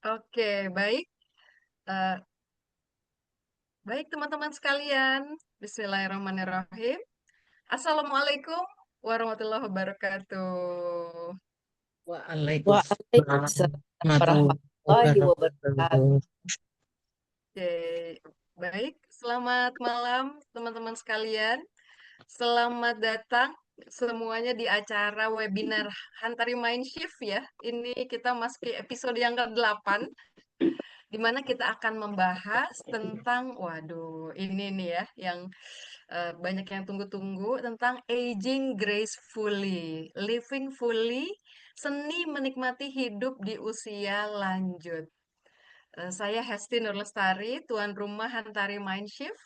Oke, baik. Eh, baik teman-teman sekalian. Bismillahirrahmanirrahim. Assalamualaikum warahmatullahi wabarakatuh. Waalaikumsalam Waalaikumsalam warahmatullahi warahmatullahi wabarakatuh. wabarakatuh. Oke, baik. Selamat malam teman-teman sekalian. Selamat datang semuanya di acara webinar Hantari Mindshift ya. Ini kita masuk episode yang ke-8 di mana kita akan membahas tentang, waduh, ini nih ya, yang banyak yang tunggu-tunggu tentang aging gracefully, living fully, seni menikmati hidup di usia lanjut. Saya Hesti Nurlestari, tuan rumah Hantari Mindshift,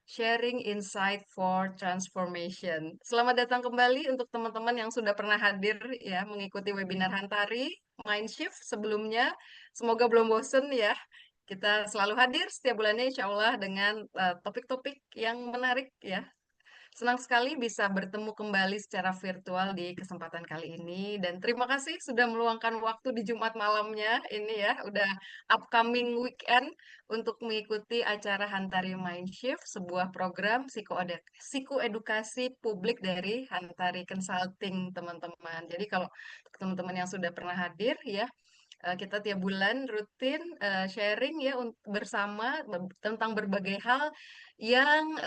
sharing insight for transformation. Selamat datang kembali untuk teman-teman yang sudah pernah hadir ya mengikuti webinar Hantari Mindshift sebelumnya. Semoga belum bosen ya. Kita selalu hadir setiap bulannya insya Allah dengan topik-topik yang menarik ya. Senang sekali bisa bertemu kembali secara virtual di kesempatan kali ini dan terima kasih sudah meluangkan waktu di Jumat malamnya ini ya udah upcoming weekend untuk mengikuti acara Hantari Mindshift, sebuah program psikoedukasi publik dari Hantari Consulting teman-teman. Jadi kalau teman-teman yang sudah pernah hadir ya, kita tiap bulan rutin sharing ya bersama tentang berbagai hal yang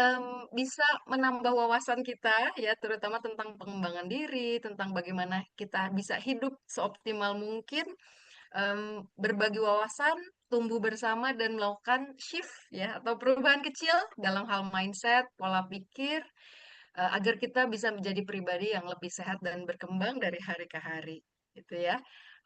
bisa menambah wawasan kita ya, terutama tentang pengembangan diri, tentang bagaimana kita bisa hidup seoptimal mungkin, berbagi wawasan, tumbuh bersama dan melakukan shift ya atau perubahan kecil dalam hal mindset, pola pikir, agar kita bisa menjadi pribadi yang lebih sehat dan berkembang dari hari ke hari, gitu ya.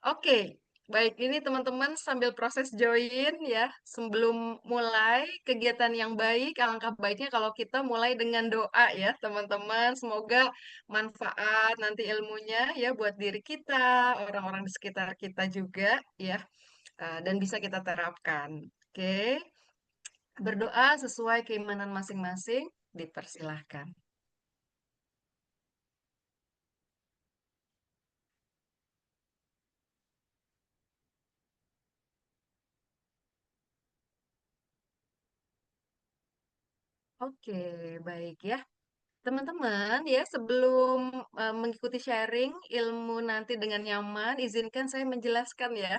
Oke, baik ini teman-teman sambil proses join ya, sebelum mulai kegiatan yang baik, alangkah baiknya kalau kita mulai dengan doa ya, teman-teman. Semoga manfaat nanti ilmunya ya buat diri kita, orang-orang di sekitar kita juga ya, dan bisa kita terapkan. Oke, berdoa sesuai keimanan masing-masing, dipersilahkan. Oke, baik ya. Teman-teman, ya sebelum mengikuti sharing ilmu nanti dengan nyaman, izinkan saya menjelaskan ya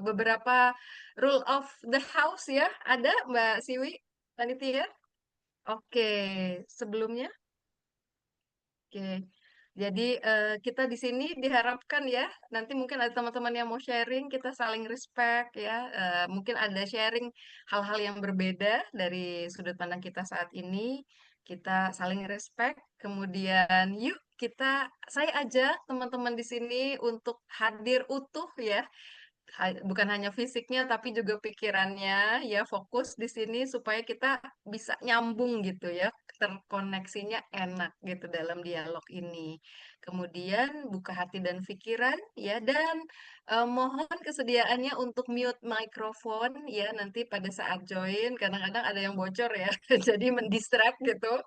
beberapa rule of the house ya. Ada Mbak Siwi, panitia? Oke, sebelumnya, oke. Jadi kita di sini diharapkan ya, nanti mungkin ada teman-teman yang mau sharing, kita saling respect ya. Mungkin ada sharing hal-hal yang berbeda dari sudut pandang kita saat ini. Kita saling respect, kemudian yuk saya ajak teman-teman di sini untuk hadir utuh ya, bukan hanya fisiknya tapi juga pikirannya ya, fokus di sini supaya kita bisa nyambung gitu ya, terkoneksinya enak gitu dalam dialog ini. Kemudian buka hati dan pikiran ya, dan mohon kesediaannya untuk mute mikrofon ya nanti pada saat join, kadang-kadang ada yang bocor ya jadi mendistract gitu.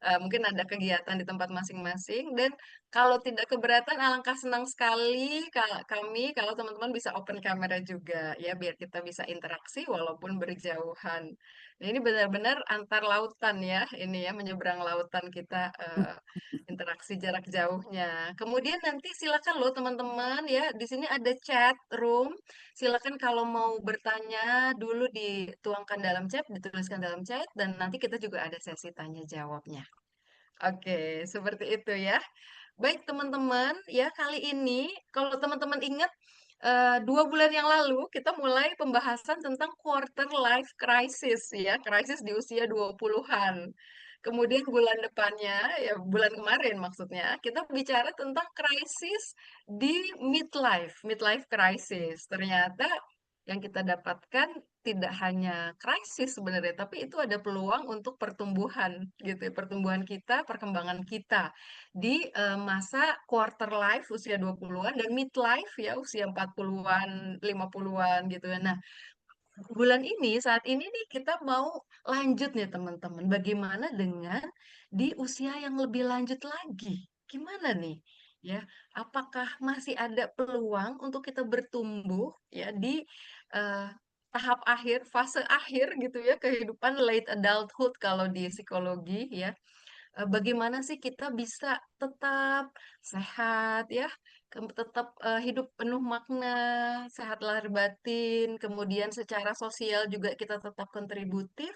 Mungkin ada kegiatan di tempat masing-masing, dan kalau tidak keberatan alangkah senang sekali kami kalau teman-teman bisa open kamera juga ya biar kita bisa interaksi walaupun berjauhan. Nah, ini benar-benar antar lautan ya, ini ya menyeberang lautan kita, interaksi jarak jauhnya. Kemudian nanti silakan loh teman-teman ya, di sini ada chat room. Silakan kalau mau bertanya dulu dituangkan dalam chat, dituliskan dalam chat, dan nanti kita juga ada sesi tanya jawabnya. Oke, seperti itu ya. Baik teman-teman, ya kali ini kalau teman-teman ingat 2 bulan yang lalu kita mulai pembahasan tentang quarter life crisis ya, krisis di usia 20-an. Kemudian bulan depannya, ya bulan kemarin maksudnya, kita bicara tentang krisis di midlife crisis. Ternyata yang kita dapatkan tidak hanya krisis sebenarnya, tapi itu ada peluang untuk pertumbuhan gitu ya, pertumbuhan kita, perkembangan kita di masa quarter life usia 20-an dan midlife ya usia 40-an, 50-an gitu ya. Nah, bulan ini saat ini nih kita mau lanjut nih teman-teman. Bagaimana dengan di usia yang lebih lanjut lagi? Gimana nih? ya, apakah masih ada peluang untuk kita bertumbuh ya di eh, tahap akhir, fase akhir gitu ya kehidupan late adulthood kalau di psikologi ya. Bagaimana sih kita bisa tetap sehat ya, tetap hidup penuh makna, sehat lahir batin, kemudian secara sosial juga kita tetap kontributif.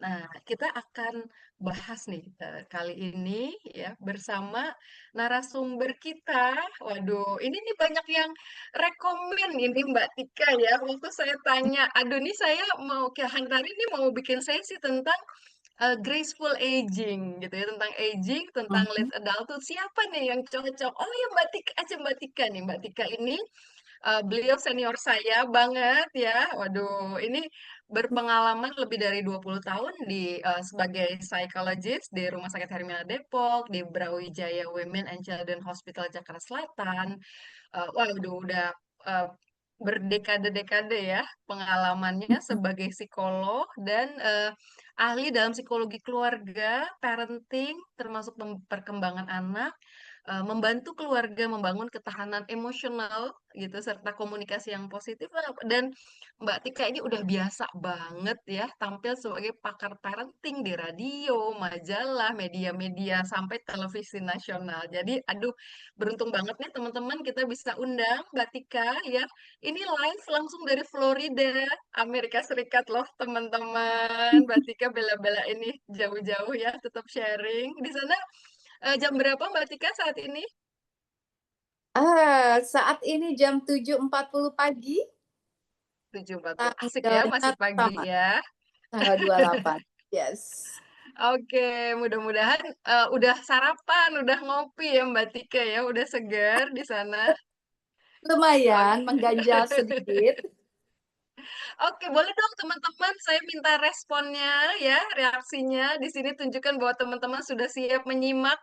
Nah, kita akan bahas nih kali ini ya bersama narasumber kita. Waduh, ini nih banyak yang rekomen ini Mbak Tika ya. Waktu saya tanya, aduh nih saya mau ke Hantari ini mau bikin sesi tentang graceful aging gitu ya, tentang aging, tentang Mhm. late adulthood. Siapa nih yang cocok? Oh ya Mbak Tika aja Mbak Tika nih. Mbak Tika ini beliau senior saya banget ya. Waduh, ini berpengalaman lebih dari 20 tahun di sebagai psychologist di Rumah Sakit Hermina Depok, di Brawijaya Women and Children Hospital Jakarta Selatan. Waduh, udah eh, berdekade-dekade ya pengalamannya sebagai psikolog dan ahli dalam psikologi keluarga, parenting, termasuk perkembangan anak, membantu keluarga membangun ketahanan emosional gitu serta komunikasi yang positif. Dan Mbak Tika ini udah biasa banget ya tampil sebagai pakar parenting di radio, majalah, media-media sampai televisi nasional. Jadi aduh, beruntung banget nih teman-teman kita bisa undang Mbak Tika ya. Ini live langsung dari Florida, Amerika Serikat loh teman-teman. Mbak Tika bela-bela ini jauh-jauh ya, tetap sharing. Di sana jam berapa Mbak Tika saat ini? Saat ini jam 7.40 pagi, 7.40. Asik ya, tanggalnya masih pagi sama, ya. tanggal 28. Yes. Oke, mudah-mudahan udah sarapan, udah ngopi ya Mbak Tika ya, udah segar di sana. Lumayan Oke. mengganjal sedikit. Oke, boleh dong teman-teman, saya minta responnya ya, reaksinya. Di sini tunjukkan bahwa teman-teman sudah siap menyimak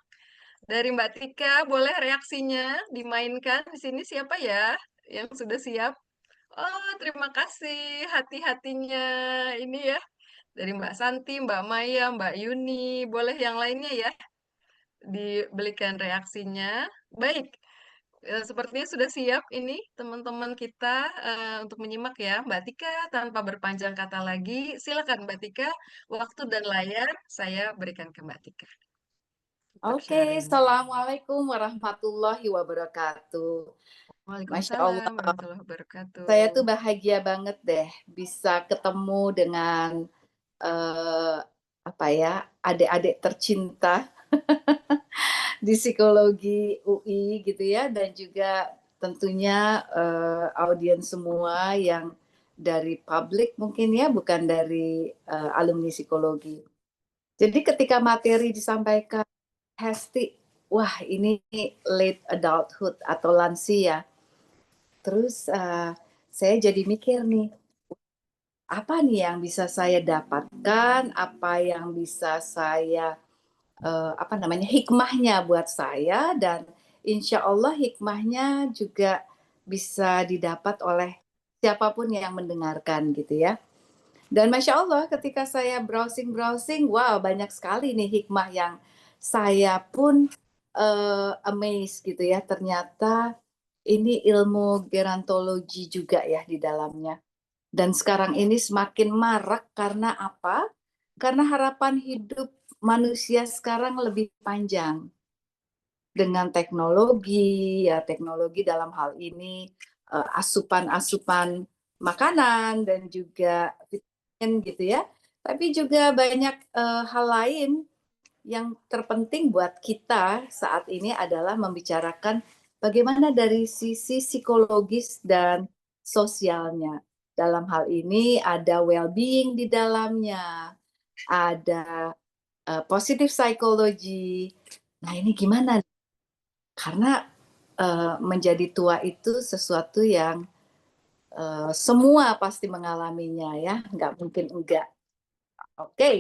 dari Mbak Tika. Boleh reaksinya dimainkan di sini siapa ya yang sudah siap? Oh, terima kasih hati-hatinya ini ya. Dari Mbak Santi, Mbak Maya, Mbak Yuni. Boleh yang lainnya ya diberikan reaksinya. Baik, sepertinya sudah siap ini teman-teman kita untuk menyimak ya. Mbak Tika, tanpa berpanjang kata lagi, silakan Mbak Tika, waktu dan layar saya berikan ke Mbak Tika untuk Oke, sharing. Assalamualaikum warahmatullahi wabarakatuh. Masya Waalaikumsalam Allah, warahmatullahi saya wabarakatuh. tuh bahagia banget deh bisa ketemu dengan eh, apa ya, adik-adik tercinta di psikologi UI gitu ya, dan juga tentunya audiens semua yang dari publik mungkin ya, bukan dari alumni psikologi. Jadi ketika materi disampaikan, Hesti, wah ini late adulthood atau lansia. Terus saya jadi mikir nih, apa nih yang bisa saya dapatkan, apa yang bisa saya apa namanya, hikmahnya buat saya, dan insya Allah hikmahnya juga bisa didapat oleh siapapun yang mendengarkan gitu ya. Dan Masya Allah ketika saya browsing-browsing, wow banyak sekali nih hikmah yang saya pun amazed gitu ya. Ternyata ini ilmu gerontologi juga ya di dalamnya. Dan sekarang ini semakin marak karena apa? Karena harapan hidup manusia sekarang lebih panjang dengan teknologi, ya teknologi dalam hal ini asupan-asupan makanan dan juga vitamin gitu ya. Tapi juga banyak hal lain yang terpenting buat kita saat ini adalah membicarakan bagaimana dari sisi psikologis dan sosialnya. Dalam hal ini ada well-being di dalamnya, ada positive psychology. Nah, ini gimana? Karena menjadi tua itu sesuatu yang semua pasti mengalaminya ya, nggak mungkin enggak. Oke, okay.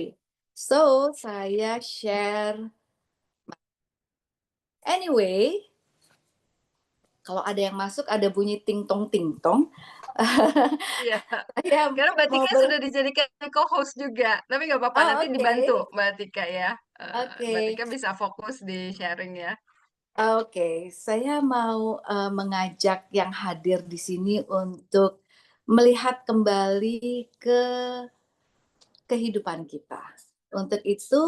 So saya share. Anyway, kalau ada yang masuk ada bunyi ting tong ting tong. Iya, Saya karena Mbak mau Tika sudah dijadikan co-host juga, tapi nggak apa-apa, Oh, nanti oke. dibantu Mbak Tika ya. Oke. Mbak Tika bisa fokus di sharing ya. Oke, saya mau, mengajak yang hadir di sini untuk melihat kembali ke kehidupan kita. Untuk itu,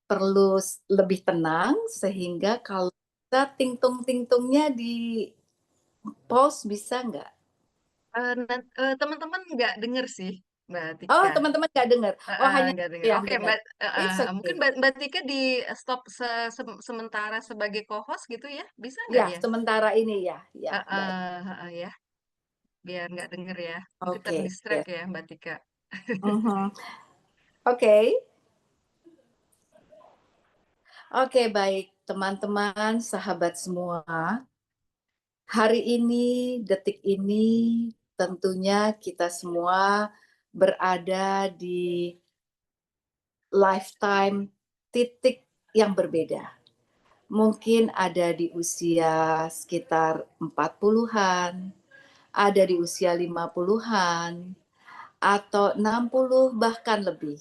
perlu lebih tenang sehingga kalau kita tingtung-tingtungnya di-pause bisa nggak? Teman-teman nggak denger sih, Mbak Oh, Tika. teman-teman nggak dengar? Oh, Heeh, hanya nggak denger. yang Oke, dengar? Mbak, heeh, It's mungkin okay. Mbak Tika di-stop sementara sebagai co-host gitu ya, bisa nggak Ya, ya? sementara ini ya, ya, baik. Heeh heeh, ya, biar nggak denger ya, nanti Oke, ter-distract yes. ya Mbak Tika. Mhm. Oke. Oke, baik, teman-teman, sahabat semua. Hari ini, detik ini, tentunya kita semua berada di lifetime titik yang berbeda. Mungkin ada di usia sekitar 40-an, ada di usia 50-an, atau 60 bahkan lebih.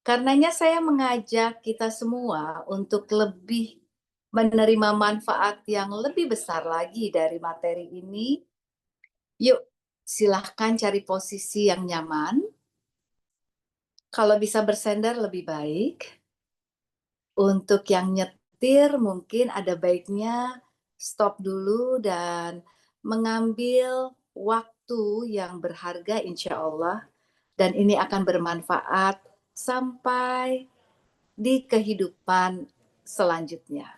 Karenanya saya mengajak kita semua untuk lebih menerima manfaat yang lebih besar lagi dari materi ini. Yuk, silahkan cari posisi yang nyaman. Kalau bisa bersender lebih baik. Untuk yang nyetir mungkin ada baiknya stop dulu dan mengambil waktu yang berharga insya Allah dan ini akan bermanfaat sampai di kehidupan selanjutnya.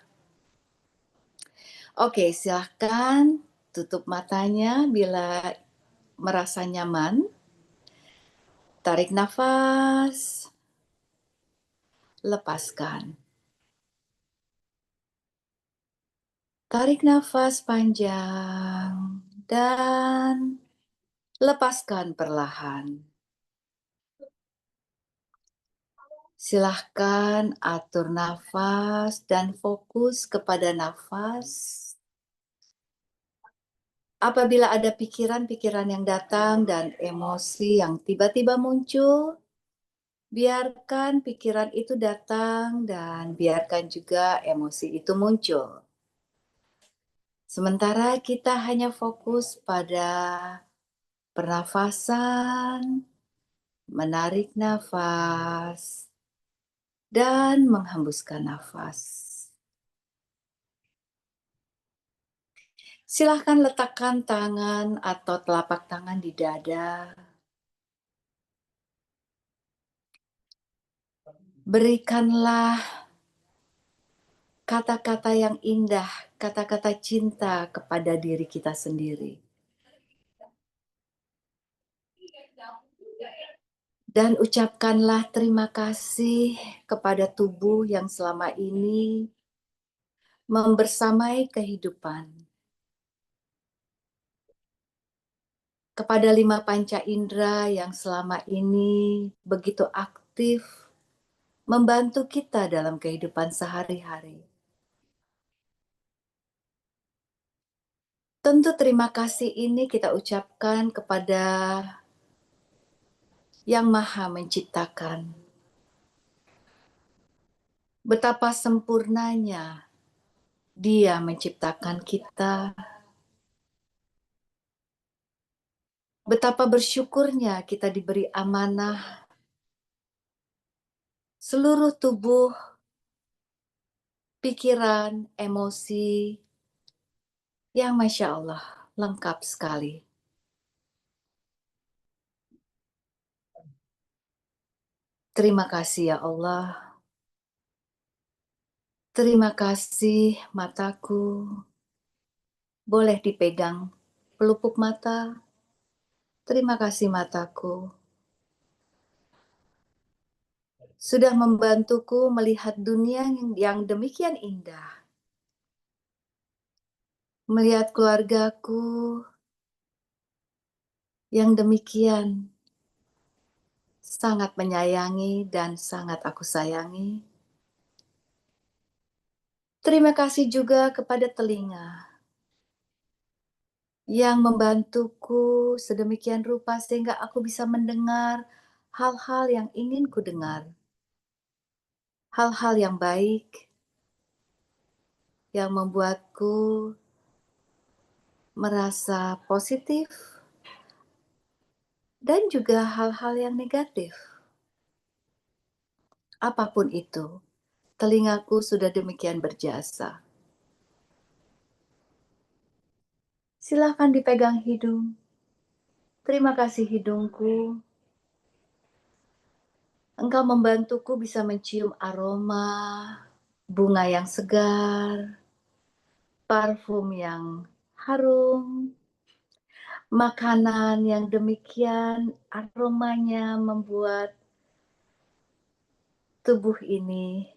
Oke, silahkan tutup matanya bila merasa nyaman. Tarik nafas, lepaskan. Tarik nafas panjang dan lepaskan perlahan. Silahkan atur nafas dan fokus kepada nafas. Apabila ada pikiran-pikiran yang datang dan emosi yang tiba-tiba muncul, biarkan pikiran itu datang dan biarkan juga emosi itu muncul. Sementara kita hanya fokus pada pernafasan, menarik nafas, dan menghembuskan nafas. Silahkan letakkan tangan atau telapak tangan di dada. Berikanlah kata-kata yang indah, kata-kata cinta kepada diri kita sendiri. Dan ucapkanlah terima kasih kepada tubuh yang selama ini membersamai kehidupan. Kepada 5 panca indera yang selama ini begitu aktif membantu kita dalam kehidupan sehari-hari. Tentu terima kasih ini kita ucapkan kepada Yang Maha Menciptakan. Betapa sempurnanya Dia menciptakan kita. Betapa bersyukurnya kita diberi amanah seluruh tubuh, pikiran, emosi yang Masya Allah lengkap sekali. Terima kasih ya Allah. Terima kasih mataku. Boleh dipegang pelupuk mata. Terima kasih mataku. Sudah membantuku melihat dunia yang demikian indah. Melihat keluargaku yang demikian sangat menyayangi dan sangat aku sayangi. Terima kasih juga kepada telinga yang membantuku sedemikian rupa sehingga aku bisa mendengar hal-hal yang ingin ku dengar. Hal-hal yang baik, yang membuatku merasa positif dan juga hal-hal yang negatif. Apapun itu, telingaku sudah demikian berjasa. Silakan dipegang hidung. Terima kasih hidungku. Engkau membantuku bisa mencium aroma bunga yang segar, parfum yang harum, makanan yang demikian aromanya membuat tubuh ini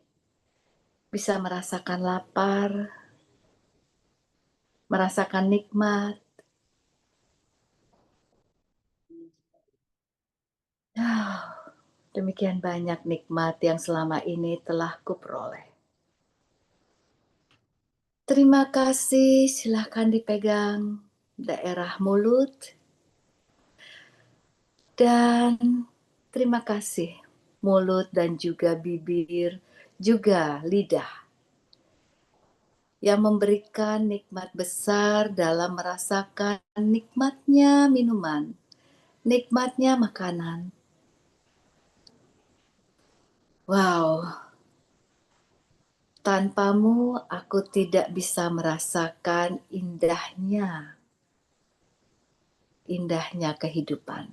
bisa merasakan lapar, merasakan nikmat. Demikian banyak nikmat yang selama ini telah kuperoleh. Terima kasih, silahkan dipegang daerah mulut. Dan terima kasih mulut dan juga bibir, juga lidah yang memberikan nikmat besar dalam merasakan nikmatnya minuman, nikmatnya makanan. Wow, tanpamu aku tidak bisa merasakan indahnya kehidupan.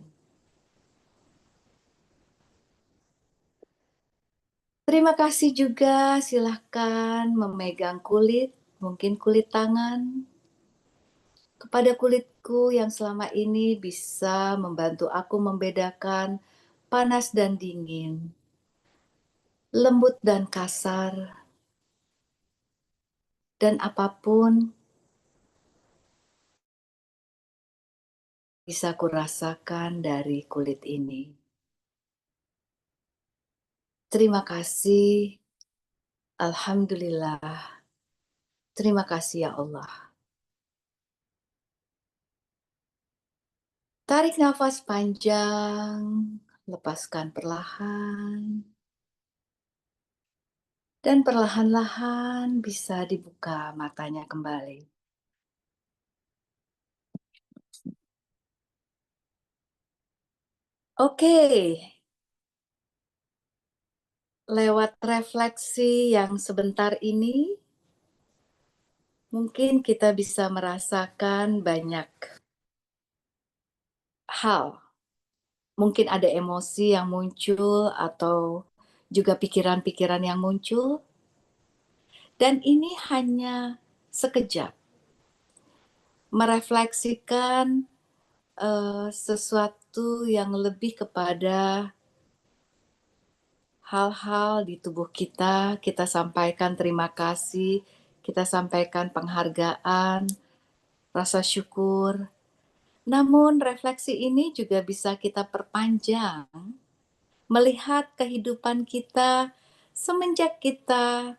Terima kasih juga, silahkan memegang kulit, mungkin kulit tangan, kepada kulitku yang selama ini bisa membantu aku membedakan panas dan dingin, lembut dan kasar, dan apapun bisa kurasakan dari kulit ini. Terima kasih, Alhamdulillah, terima kasih ya Allah. Tarik nafas panjang, lepaskan perlahan, dan perlahan-lahan bisa dibuka matanya kembali. Oke, lewat refleksi yang sebentar ini, mungkin kita bisa merasakan banyak hal. Mungkin ada emosi yang muncul atau juga pikiran-pikiran yang muncul. Dan ini hanya sekejap merefleksikan sesuatu yang lebih kepada hal-hal di tubuh kita. Kita sampaikan terima kasih, kita sampaikan penghargaan, rasa syukur. Namun refleksi ini juga bisa kita perpanjang, melihat kehidupan kita semenjak kita,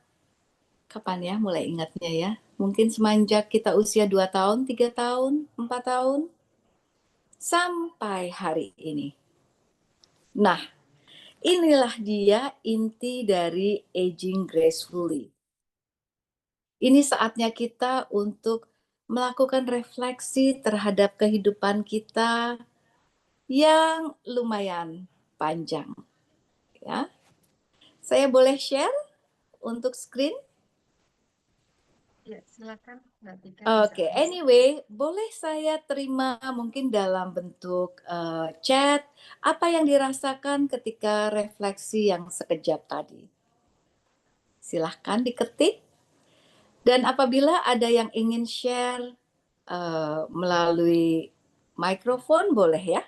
kapan ya mulai ingatnya ya? Mungkin semenjak kita usia 2 tahun, 3 tahun, 4 tahun, sampai hari ini. Nah, inilah dia inti dari aging gracefully. Ini saatnya kita untuk melakukan refleksi terhadap kehidupan kita yang lumayan panjang, ya. Saya boleh share untuk screen? Ya, silakan Mbak Tika bisa. Oke, anyway, boleh saya terima mungkin dalam bentuk chat apa yang dirasakan ketika refleksi yang sekejap tadi. Silahkan diketik. Dan apabila ada yang ingin share melalui mikrofon, boleh ya?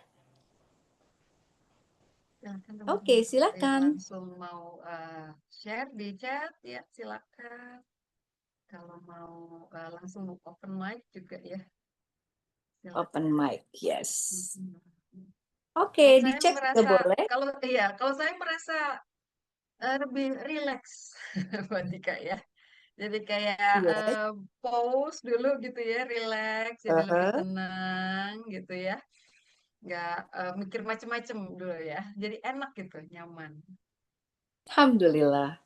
Silakan Oke, teman-teman kalau yang silakan. langsung mau share di chat ya silakan. Kalau mau langsung open mic juga ya Open silakan. mic, yes. Mhm. Oke, Kalau di saya chat juga merasa boleh. kalau iya kalau saya merasa lebih rileks Mbak Tika ya. Jadi kayak Yes. pause dulu gitu ya, rileks, jadi lebih Uh-huh. tenang gitu ya. Nggak mikir macem-macem dulu ya. Jadi enak gitu, nyaman. Alhamdulillah.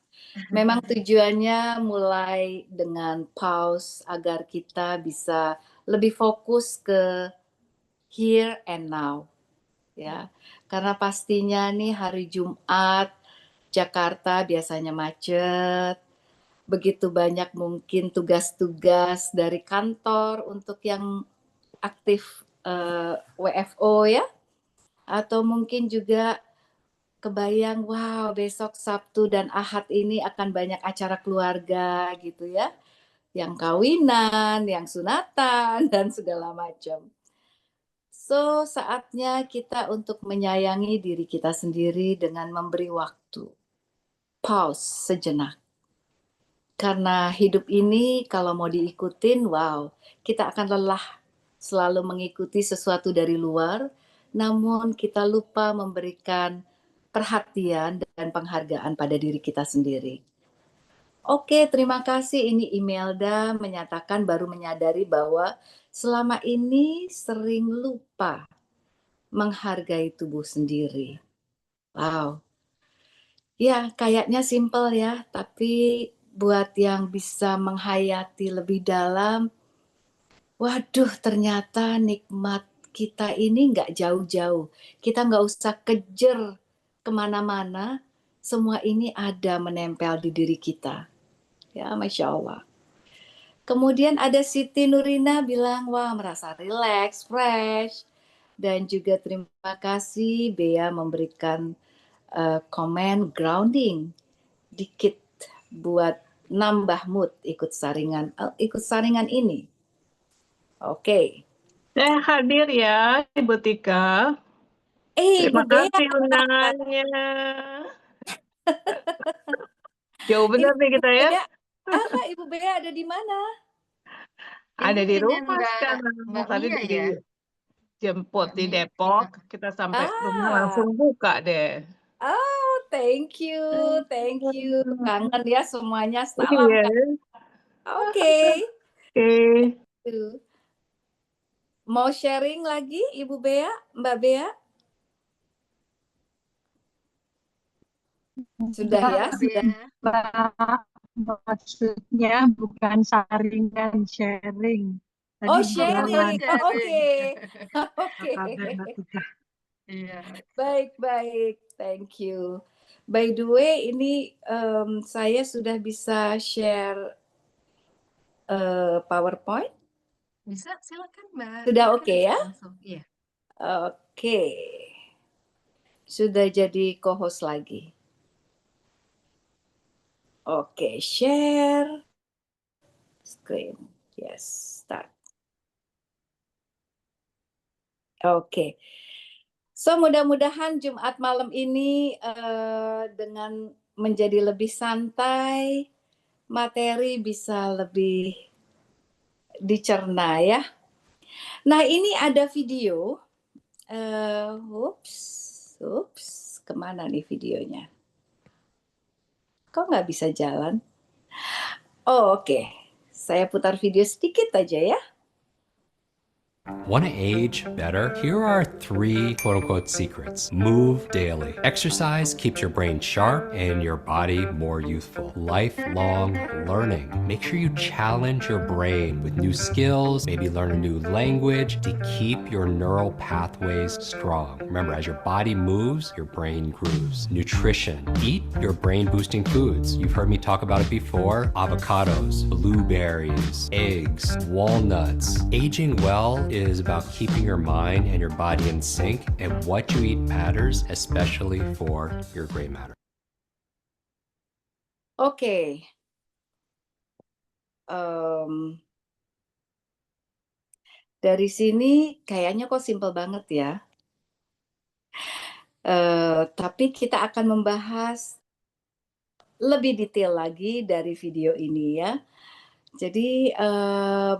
Memang tujuannya mulai dengan pause agar kita bisa lebih fokus ke here and now, ya. Karena pastinya nih hari Jumat Jakarta biasanya macet, begitu banyak mungkin tugas-tugas dari kantor untuk yang aktif WFO ya, atau mungkin juga kebayang, wow besok Sabtu dan Ahad ini akan banyak acara keluarga gitu ya, yang kawinan, yang sunatan, dan segala macam. So, saatnya kita untuk menyayangi diri kita sendiri dengan memberi waktu, pause sejenak. Karena hidup ini kalau mau diikutin, wow, kita akan lelah selalu mengikuti sesuatu dari luar, namun kita lupa memberikan perhatian dan penghargaan pada diri kita sendiri. Oke, terima kasih. Ini Imelda menyatakan baru menyadari bahwa selama ini sering lupa menghargai tubuh sendiri. Wow. Ya, kayaknya simpel ya, tapi buat yang bisa menghayati lebih dalam, waduh ternyata nikmat kita ini nggak jauh-jauh. Kita nggak usah kejar kemana-mana, semua ini ada menempel di diri kita. Ya, Masya Allah. Kemudian ada Siti Nurina bilang, wah merasa relax, fresh. Dan juga terima kasih Bea memberikan komen grounding dikit buat nambah mood ikut saringan ini. Oke. Saya hadir ya, Ibu Tika. Ibu Terima Bea. kasih undangannya. Jauh benar nih kita ya. Ibu Bea ada di mana? Ada Ini di dengan rumah sekarang. Mbak Tadi Mia ya. dijemput Mbak di Mia. Depok. Kita sampai rumah langsung buka deh. Oh, thank you. Kangen ya semuanya. Salam. Iya. Oke. Oke. Mau sharing lagi Ibu Bea, Mbak Bea? Sudah ya, sudah. Maksudnya bukan saring dan sharing. Tadi Oh, sharing. sharing. Oke. Oke. Iya. Baik. Thank you. By the way, ini saya sudah bisa share PowerPoint. Bisa, silakan Mbak. Sudah Tika oke bisa ya? langsung. Iya. Oke. Sudah jadi co-host lagi. Oke, share screen. Yes, start. Oke. So, mudah-mudahan Jumat malam ini dengan menjadi lebih santai, materi bisa lebih dicerna ya. Nah, ini ada video. Kemana nih videonya? Kok nggak bisa jalan? Oh, oke. Saya putar video sedikit aja ya. Want to age better? Here are 3 quote unquote secrets. Move daily. Exercise keeps your brain sharp and your body more youthful. Lifelong learning. Make sure you challenge your brain with new skills, maybe learn a new language to keep your neural pathways strong. Remember, as your body moves, your brain grooves. Nutrition. Eat your brain boosting foods. You've heard me talk about it before. Avocados, blueberries, eggs, walnuts. Aging well is about keeping your mind and your body in sync, and what you eat matters, especially for your gray matter. Oke. Dari sini kayaknya kok simple banget ya. Tapi kita akan membahas lebih detail lagi dari video ini ya. Jadi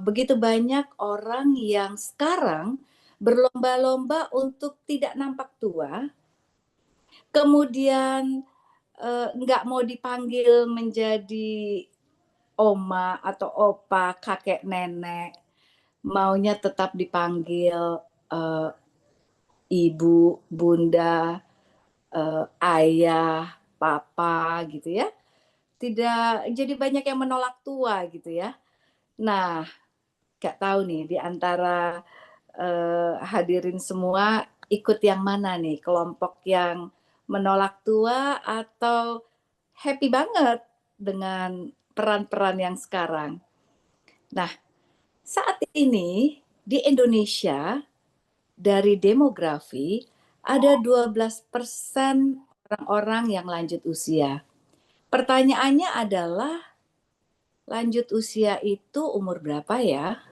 begitu banyak orang yang sekarang berlomba-lomba untuk tidak nampak tua, kemudian nggak mau dipanggil menjadi oma atau opa, kakek nenek, maunya tetap dipanggil ibu, bunda, ayah, papa gitu ya. jadi banyak yang menolak tua gitu ya. Nah, nggak tahu nih di antara hadirin semua ikut yang mana nih, kelompok yang menolak tua atau happy banget dengan peran-peran yang sekarang. Nah, saat ini di Indonesia dari demografi ada 12% orang-orang yang lanjut usia. Pertanyaannya adalah lanjut usia itu umur berapa ya?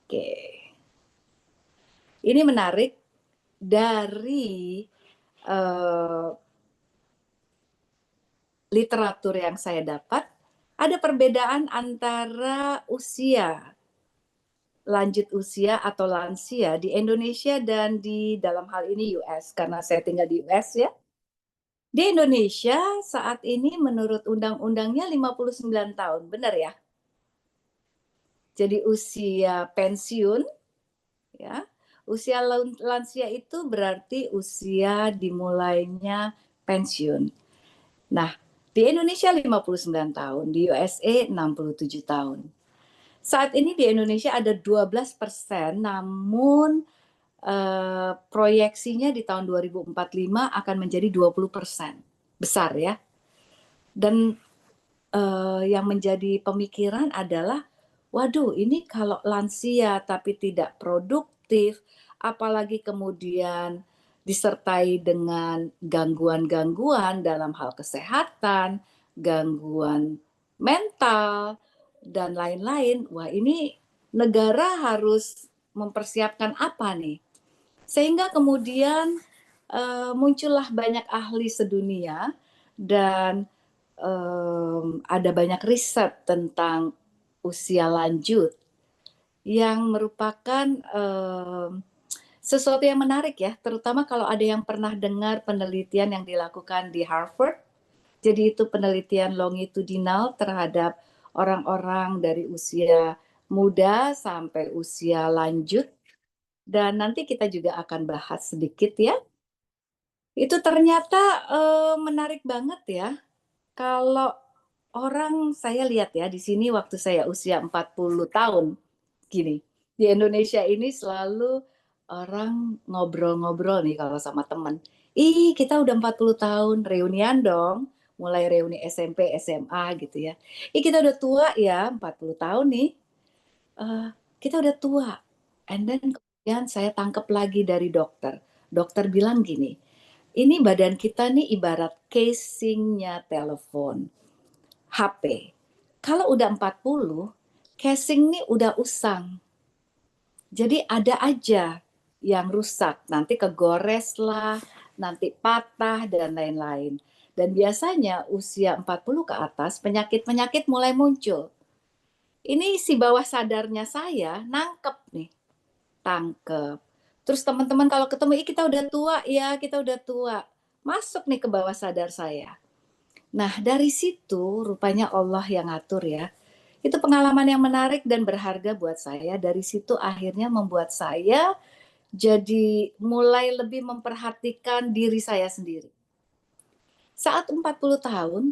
Oke. Ini menarik dari literatur yang saya dapat, ada perbedaan antara usia, lanjut usia atau lansia di Indonesia dan di dalam hal ini US, karena saya tinggal di US ya. Di Indonesia saat ini menurut undang-undangnya 59 tahun, benar ya? Jadi usia pensiun, ya, usia lansia itu berarti usia dimulainya pensiun. Nah, di Indonesia 59 tahun, di USA 67 tahun. Saat ini di Indonesia ada 12%, namun proyeksinya di tahun 2045 akan menjadi 20%. Besar ya. Dan yang menjadi pemikiran adalah, waduh ini kalau lansia tapi tidak produktif, apalagi kemudian disertai dengan gangguan-gangguan dalam hal kesehatan, gangguan mental, dan lain-lain. Wah, ini negara harus mempersiapkan apa nih? Sehingga kemudian muncullah banyak ahli sedunia dan ada banyak riset tentang usia lanjut yang merupakan sesuatu yang menarik ya, terutama kalau ada yang pernah dengar penelitian yang dilakukan di Harvard. Jadi itu penelitian longitudinal terhadap orang-orang dari usia muda sampai usia lanjut. Dan nanti kita juga akan bahas sedikit ya. Itu ternyata menarik banget ya. Kalau orang, saya lihat ya di sini waktu saya usia 40 tahun, gini, di Indonesia ini selalu orang ngobrol-ngobrol nih kalau sama teman. Ih, kita udah 40 tahun, reunian dong. Mulai reuni SMP, SMA gitu ya. Ih, kita udah tua ya, 40 tahun nih. Kita udah tua. And then kemudian saya tangkap lagi dari dokter. Dokter bilang gini, ini badan kita nih ibarat casingnya telepon, HP. Kalau udah 40, casing nih udah usang. Jadi ada aja yang rusak, nanti kegores lah, nanti patah dan lain-lain. Dan biasanya usia 40 ke atas penyakit-penyakit mulai muncul. Ini si bawah sadarnya saya nangkep nih, tangkep. Terus teman-teman kalau ketemu, kita udah tua ya, kita udah tua. Masuk nih ke bawah sadar saya. Nah dari situ rupanya Allah yang ngatur ya. Itu pengalaman yang menarik dan berharga buat saya. Dari situ akhirnya membuat saya jadi mulai lebih memperhatikan diri saya sendiri. Saat 40 tahun,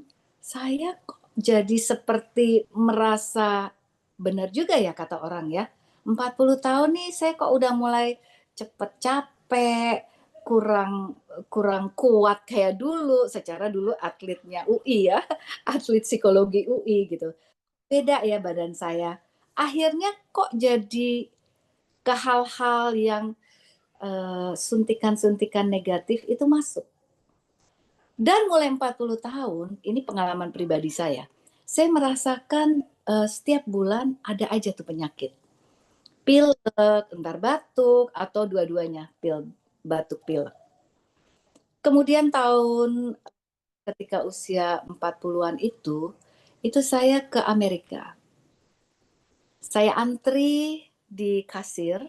saya jadi seperti merasa benar juga ya kata orang ya. 40 tahun nih saya kok udah mulai cepet capek, kurang kuat kayak dulu. Secara dulu atletnya UI ya, atlet psikologi UI gitu. Beda ya badan saya. Akhirnya kok jadi ke hal-hal yang suntikan-suntikan negatif itu masuk. Dan mulai 40 tahun, ini pengalaman pribadi saya merasakan setiap bulan ada aja tuh penyakit. Pilek, entar batuk, atau dua-duanya, batuk pilek. Kemudian tahun ketika usia 40-an itu saya ke Amerika. Saya antri di kasir,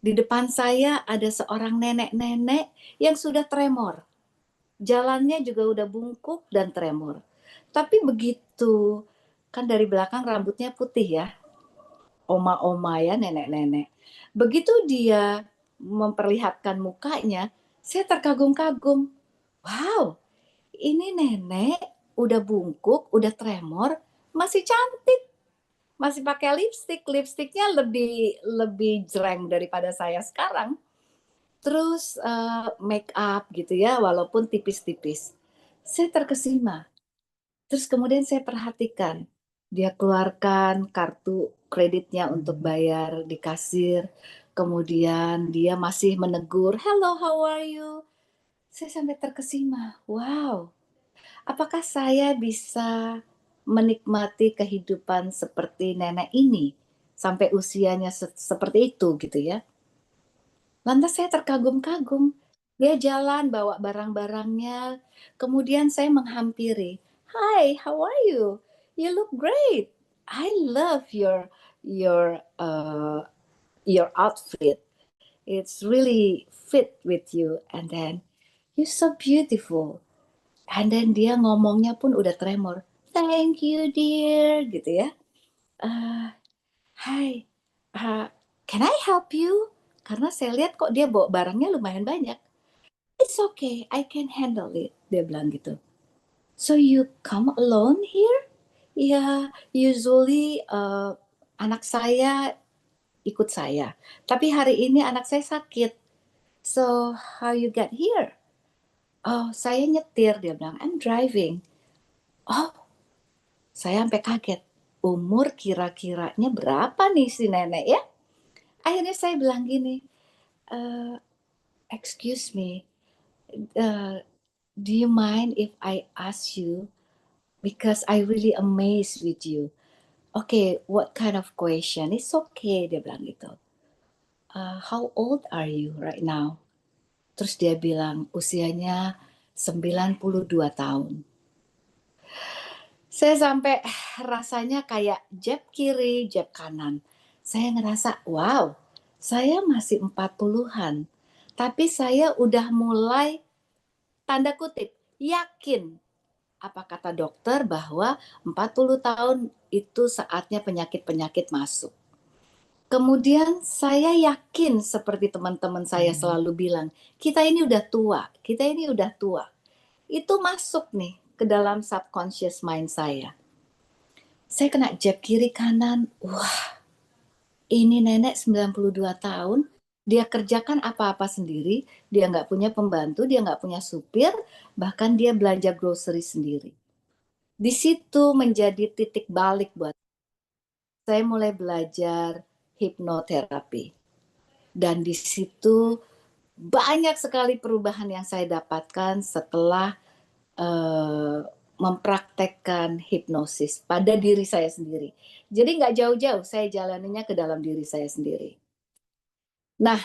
di depan saya ada seorang nenek-nenek yang sudah tremor. Jalannya juga udah bungkuk dan tremor. Tapi begitu, kan dari belakang rambutnya putih ya. Oma-oma ya, nenek-nenek. Begitu dia memperlihatkan mukanya, saya terkagum-kagum. Wow, ini nenek udah bungkuk, udah tremor, masih cantik, masih pakai lipstik, lipstiknya lebih jreng daripada saya sekarang. Terus make up gitu ya, walaupun tipis-tipis. Saya terkesima. Terus kemudian saya perhatikan, dia keluarkan kartu kreditnya untuk bayar di kasir. Kemudian dia masih menegur, "Hello, how are you?" Saya sampai terkesima. Wow, apakah saya bisa menikmati kehidupan seperti nenek ini sampai usianya seperti itu gitu ya? Lantas saya terkagum-kagum. Dia jalan bawa barang-barangnya. Kemudian saya menghampiri. "Hi, how are you? You look great. I love your outfit. It's really fit with you. And then you're so beautiful." And then dia ngomongnya pun udah tremor. "Thank you, dear," gitu ya. "Uh, Hi, can I help you?" Karena saya lihat kok dia bawa barangnya lumayan banyak. "It's okay, I can handle it," dia bilang gitu. "So you come alone here?" "Ya, usually anak saya ikut saya. Tapi hari ini anak saya sakit. So how you get here?" "Oh, saya nyetir," dia bilang. "I'm driving." Oh, saya sampai kaget. Umur kira-kiranya berapa nih si nenek ya? Akhirnya saya bilang gini, "Excuse me, do you mind if I ask you? Because I really amazed with you." "Okay, what kind of question?" "It's okay," dia bilang gitu. "How old are you right now?" Terus dia bilang usianya 92 tahun. Saya sampai rasanya kayak jab kiri, jab kanan. Saya ngerasa, wow, saya masih 40-an. Tapi saya udah mulai, tanda kutip, yakin. Apa kata dokter bahwa 40 tahun itu saatnya penyakit-penyakit masuk. Kemudian saya yakin seperti teman-teman saya selalu bilang, kita ini udah tua, kita ini udah tua. Itu masuk nih ke dalam subconscious mind saya. Saya kena jab kiri kanan, wah ini nenek 92 tahun, dia kerjakan apa-apa sendiri, dia nggak punya pembantu, dia nggak punya supir, bahkan dia belanja grocery sendiri. Di situ menjadi titik balik buat saya mulai belajar hipnoterapi. Dan di situ banyak sekali perubahan yang saya dapatkan setelah mempraktekkan hipnosis pada diri saya sendiri. Jadi nggak jauh-jauh, saya jalaninya ke dalam diri saya sendiri. Nah,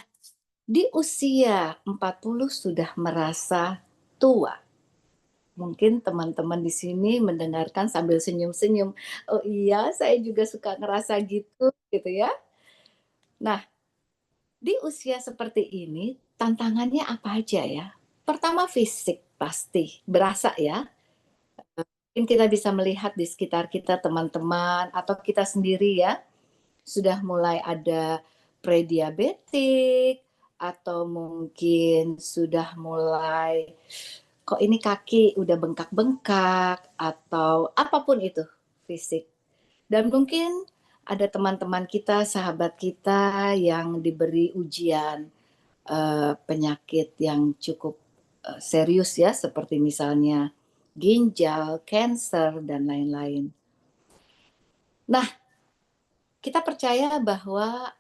di usia 40 sudah merasa tua. Mungkin teman-teman di sini mendengarkan sambil senyum-senyum. Oh iya, saya juga suka ngerasa gitu ya. Nah, di usia seperti ini, tantangannya apa aja ya? Pertama fisik pasti, berasa ya. Mungkin kita bisa melihat di sekitar kita teman-teman atau kita sendiri ya, sudah mulai ada prediabetik atau mungkin sudah mulai kok ini kaki udah bengkak-bengkak atau apapun itu fisik. Dan mungkin ada teman-teman kita, sahabat kita yang diberi ujian penyakit yang cukup serius ya, seperti misalnya ginjal, kanker, dan lain-lain. Nah, kita percaya bahwa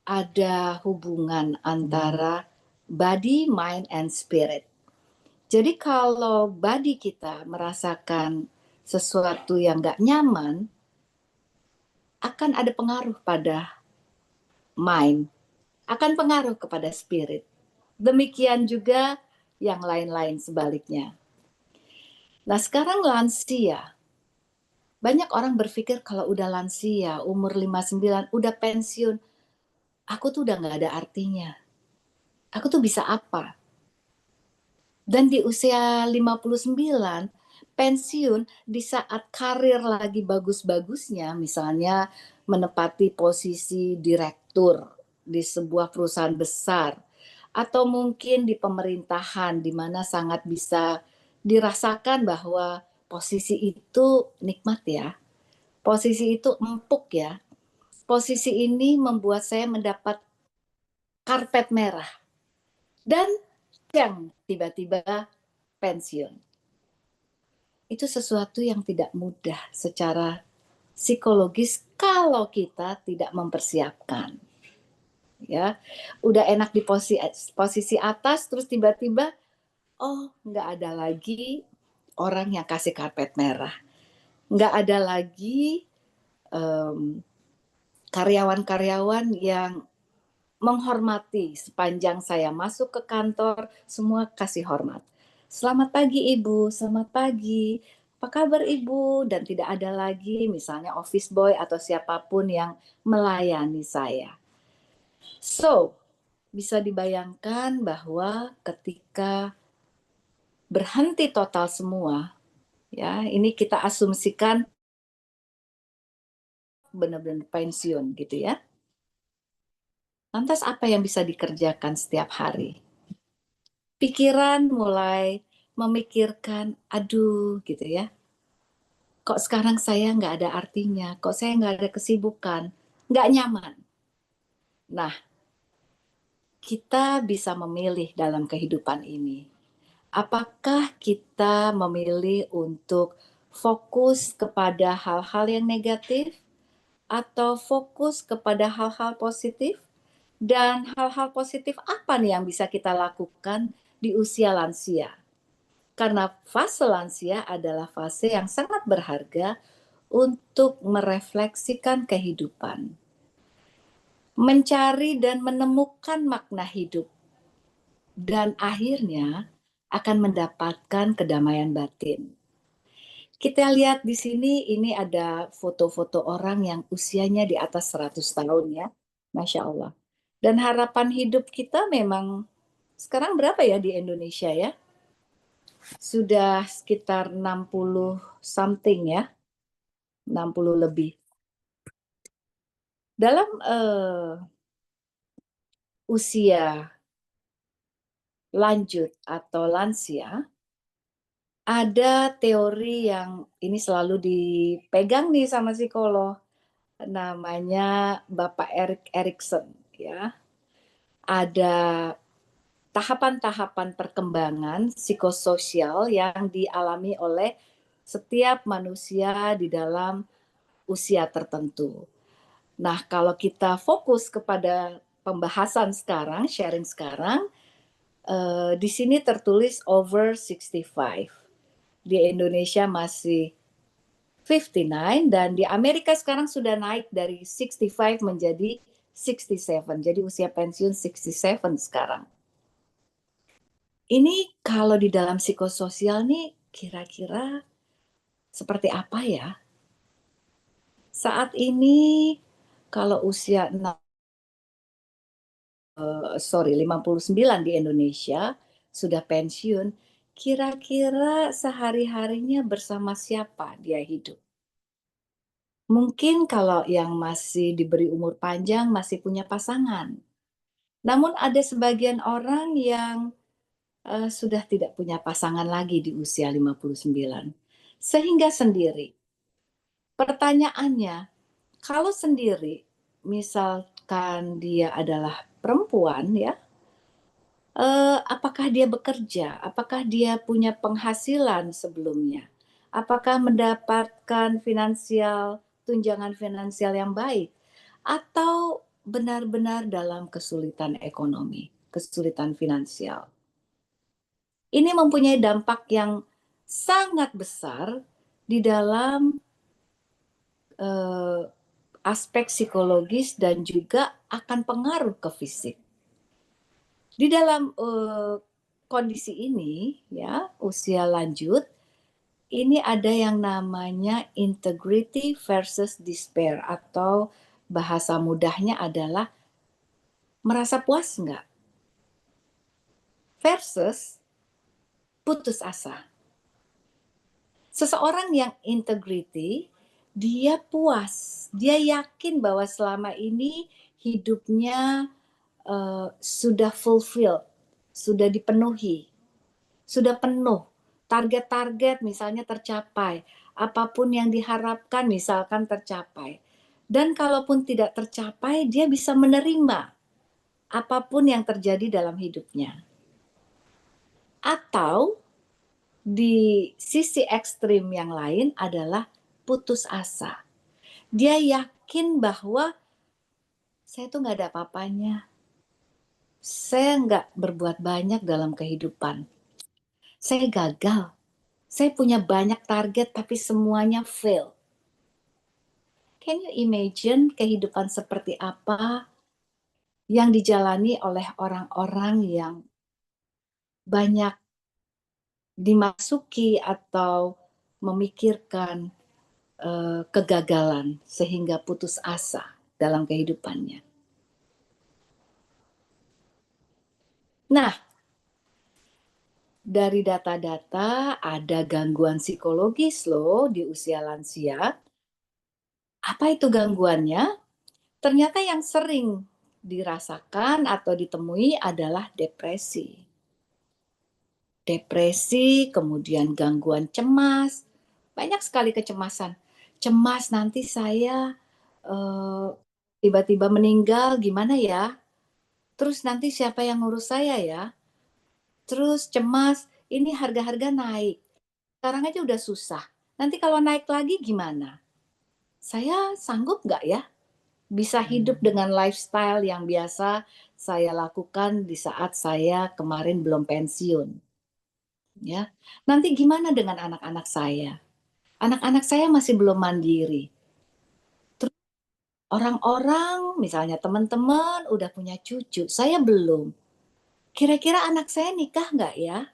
ada hubungan antara body, mind, and spirit. Jadi kalau body kita merasakan sesuatu yang nggak nyaman, akan ada pengaruh pada mind, akan pengaruh kepada spirit. Demikian juga yang lain-lain sebaliknya. Nah sekarang lansia, banyak orang berpikir kalau udah lansia, umur 59, udah pensiun, aku tuh udah nggak ada artinya. Aku tuh bisa apa? Dan di usia 59, pensiun di saat karir lagi bagus-bagusnya, misalnya menepati posisi direktur di sebuah perusahaan besar, atau mungkin di pemerintahan di mana sangat bisa dirasakan bahwa posisi itu nikmat ya. Posisi itu empuk ya. Posisi ini membuat saya mendapat karpet merah. Dan yang tiba-tiba pensiun. Itu sesuatu yang tidak mudah secara psikologis kalau kita tidak mempersiapkan. Ya, udah enak di posisi atas, terus tiba-tiba, oh nggak ada lagi orang yang kasih karpet merah. Nggak ada lagi karyawan-karyawan yang menghormati. Sepanjang saya masuk ke kantor, semua kasih hormat. Selamat pagi Ibu, selamat pagi. Apa kabar Ibu? Dan tidak ada lagi misalnya office boy atau siapapun yang melayani saya. So, bisa dibayangkan bahwa ketika berhenti total semua, ya, ini kita asumsikan benar-benar pensiun gitu ya. Lantas apa yang bisa dikerjakan setiap hari? Pikiran mulai memikirkan, aduh gitu ya. Kok sekarang saya nggak ada artinya, kok saya nggak ada kesibukan, nggak nyaman. Nah, kita bisa memilih dalam kehidupan ini. Apakah kita memilih untuk fokus kepada hal-hal yang negatif atau fokus kepada hal-hal positif? Dan hal-hal positif apa nih yang bisa kita lakukan di usia lansia? Karena fase lansia adalah fase yang sangat berharga untuk merefleksikan kehidupan, mencari dan menemukan makna hidup, dan akhirnya akan mendapatkan kedamaian batin. Kita lihat di sini, ini ada foto-foto orang yang usianya di atas 100 tahun ya, Masya Allah. Dan harapan hidup kita memang sekarang berapa ya di Indonesia ya? Sudah sekitar 60 something ya, 60 lebih. Dalam usia lanjut atau lansia, ada teori yang ini selalu dipegang nih sama psikolog, namanya Bapak Erik Erikson ya. Ada tahapan-tahapan perkembangan psikososial yang dialami oleh setiap manusia di dalam usia tertentu. Nah, kalau kita fokus kepada pembahasan sekarang, sharing sekarang, di sini tertulis over 65. Di Indonesia masih 59 dan di Amerika sekarang sudah naik dari 65 menjadi 67. Jadi usia pensiun 67 sekarang. Ini kalau di dalam psikososial nih kira-kira seperti apa ya? Saat ini kalau usia 59 di Indonesia sudah pensiun, kira-kira sehari-harinya bersama siapa dia hidup? Mungkin kalau yang masih diberi umur panjang masih punya pasangan. Namun ada sebagian orang yang sudah tidak punya pasangan lagi di usia 59. Sehingga sendiri. Pertanyaannya, kalau sendiri, misalkan dia adalah perempuan ya, apakah dia bekerja? Apakah dia punya penghasilan sebelumnya? Apakah mendapatkan tunjangan finansial yang baik? Atau benar-benar dalam kesulitan ekonomi, kesulitan finansial? Ini mempunyai dampak yang sangat besar di dalam aspek psikologis dan juga akan pengaruh ke fisik. Di dalam kondisi ini, ya, usia lanjut, ini ada yang namanya integrity versus despair, atau bahasa mudahnya adalah merasa puas enggak versus putus asa. Seseorang yang integrity, dia puas, dia yakin bahwa selama ini hidupnya sudah fulfill, sudah dipenuhi, sudah penuh target-target misalnya tercapai, apapun yang diharapkan misalkan tercapai. Dan kalaupun tidak tercapai, dia bisa menerima apapun yang terjadi dalam hidupnya. Atau di sisi ekstrim yang lain adalah putus asa. Dia yakin bahwa saya tuh nggak ada apa-apanya. Saya nggak berbuat banyak dalam kehidupan. Saya gagal. Saya punya banyak target tapi semuanya fail. Can you imagine kehidupan seperti apa yang dijalani oleh orang-orang yang banyak dimasuki atau memikirkan kegagalan sehingga putus asa dalam kehidupannya. Nah, dari data-data ada gangguan psikologis loh di usia lansia. Apa itu gangguannya? Ternyata yang sering dirasakan atau ditemui adalah depresi. Depresi, kemudian gangguan cemas, banyak sekali kecemasan. Cemas nanti saya tiba-tiba meninggal gimana ya? Terus nanti siapa yang ngurus saya ya? Terus cemas, ini harga-harga naik. Sekarang aja udah susah. Nanti kalau naik lagi gimana? Saya sanggup nggak ya? Bisa hidup dengan lifestyle yang biasa saya lakukan di saat saya kemarin belum pensiun. Ya, nanti gimana dengan anak-anak saya? Anak-anak saya masih belum mandiri. Terus orang-orang, misalnya teman-teman udah punya cucu, saya belum. Kira-kira anak saya nikah nggak ya?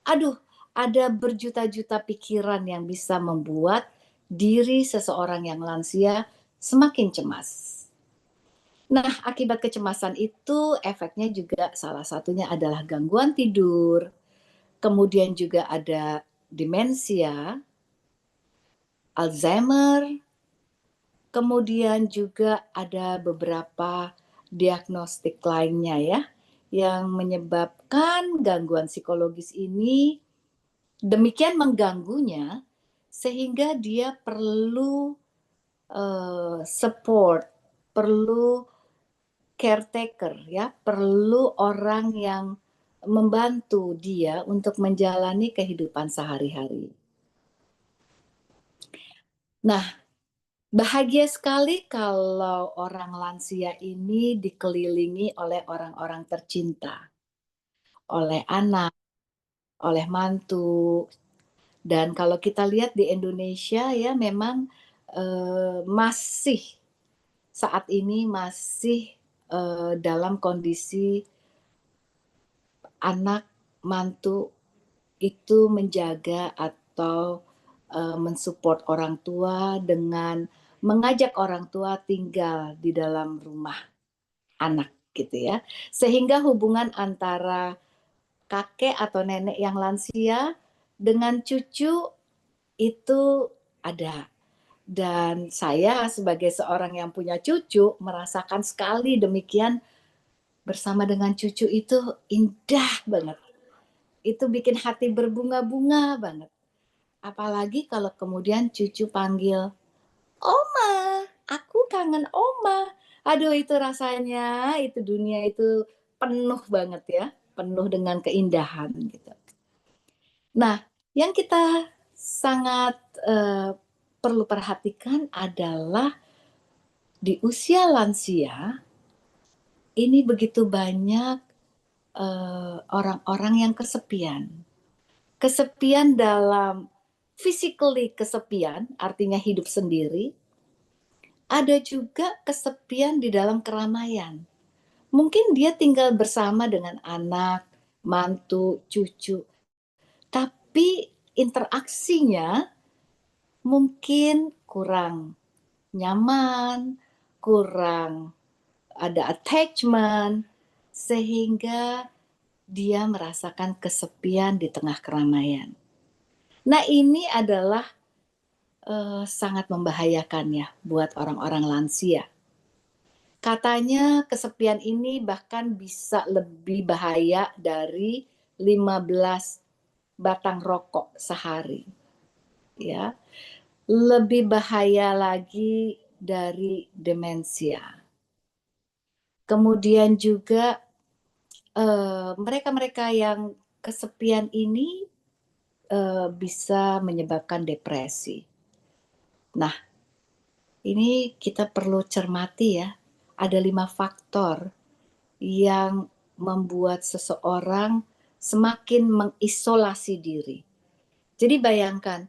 Aduh, ada berjuta-juta pikiran yang bisa membuat diri seseorang yang lansia semakin cemas. Nah, akibat kecemasan itu efeknya juga salah satunya adalah gangguan tidur, kemudian juga ada demensia, Alzheimer, kemudian juga ada beberapa diagnostik lainnya ya, yang menyebabkan gangguan psikologis ini demikian mengganggunya sehingga dia perlu support, perlu caretaker ya, perlu orang yang membantu dia untuk menjalani kehidupan sehari-hari. Nah, bahagia sekali kalau orang lansia ini dikelilingi oleh orang-orang tercinta, oleh anak, oleh mantu. Dan kalau kita lihat di Indonesia ya memang masih saat ini masih dalam kondisi anak mantu itu menjaga atau mensupport orang tua dengan mengajak orang tua tinggal di dalam rumah anak gitu ya. Sehingga hubungan antara kakek atau nenek yang lansia dengan cucu itu ada. Dan saya sebagai seorang yang punya cucu merasakan sekali demikian, bersama dengan cucu itu indah banget. Itu bikin hati berbunga-bunga banget. Apalagi kalau kemudian cucu panggil, "Oma, aku kangen Oma." Aduh itu rasanya, itu dunia itu penuh banget ya, penuh dengan keindahan gitu. Nah, yang kita sangat perlu perhatikan adalah di usia lansia ini begitu banyak orang-orang yang kesepian. Kesepian dalam physically kesepian, artinya hidup sendiri. Ada juga kesepian di dalam keramaian. Mungkin dia tinggal bersama dengan anak, mantu, cucu. Tapi interaksinya mungkin kurang nyaman, kurang ada attachment, sehingga dia merasakan kesepian di tengah keramaian. Nah ini adalah sangat membahayakan ya buat orang-orang lansia. Katanya kesepian ini bahkan bisa lebih bahaya dari 15 batang rokok sehari. Ya, lebih bahaya lagi dari demensia. Kemudian juga mereka-mereka yang kesepian ini bisa menyebabkan depresi. Nah, ini kita perlu cermati ya, ada 5 faktor yang membuat seseorang semakin mengisolasi diri. Jadi bayangkan,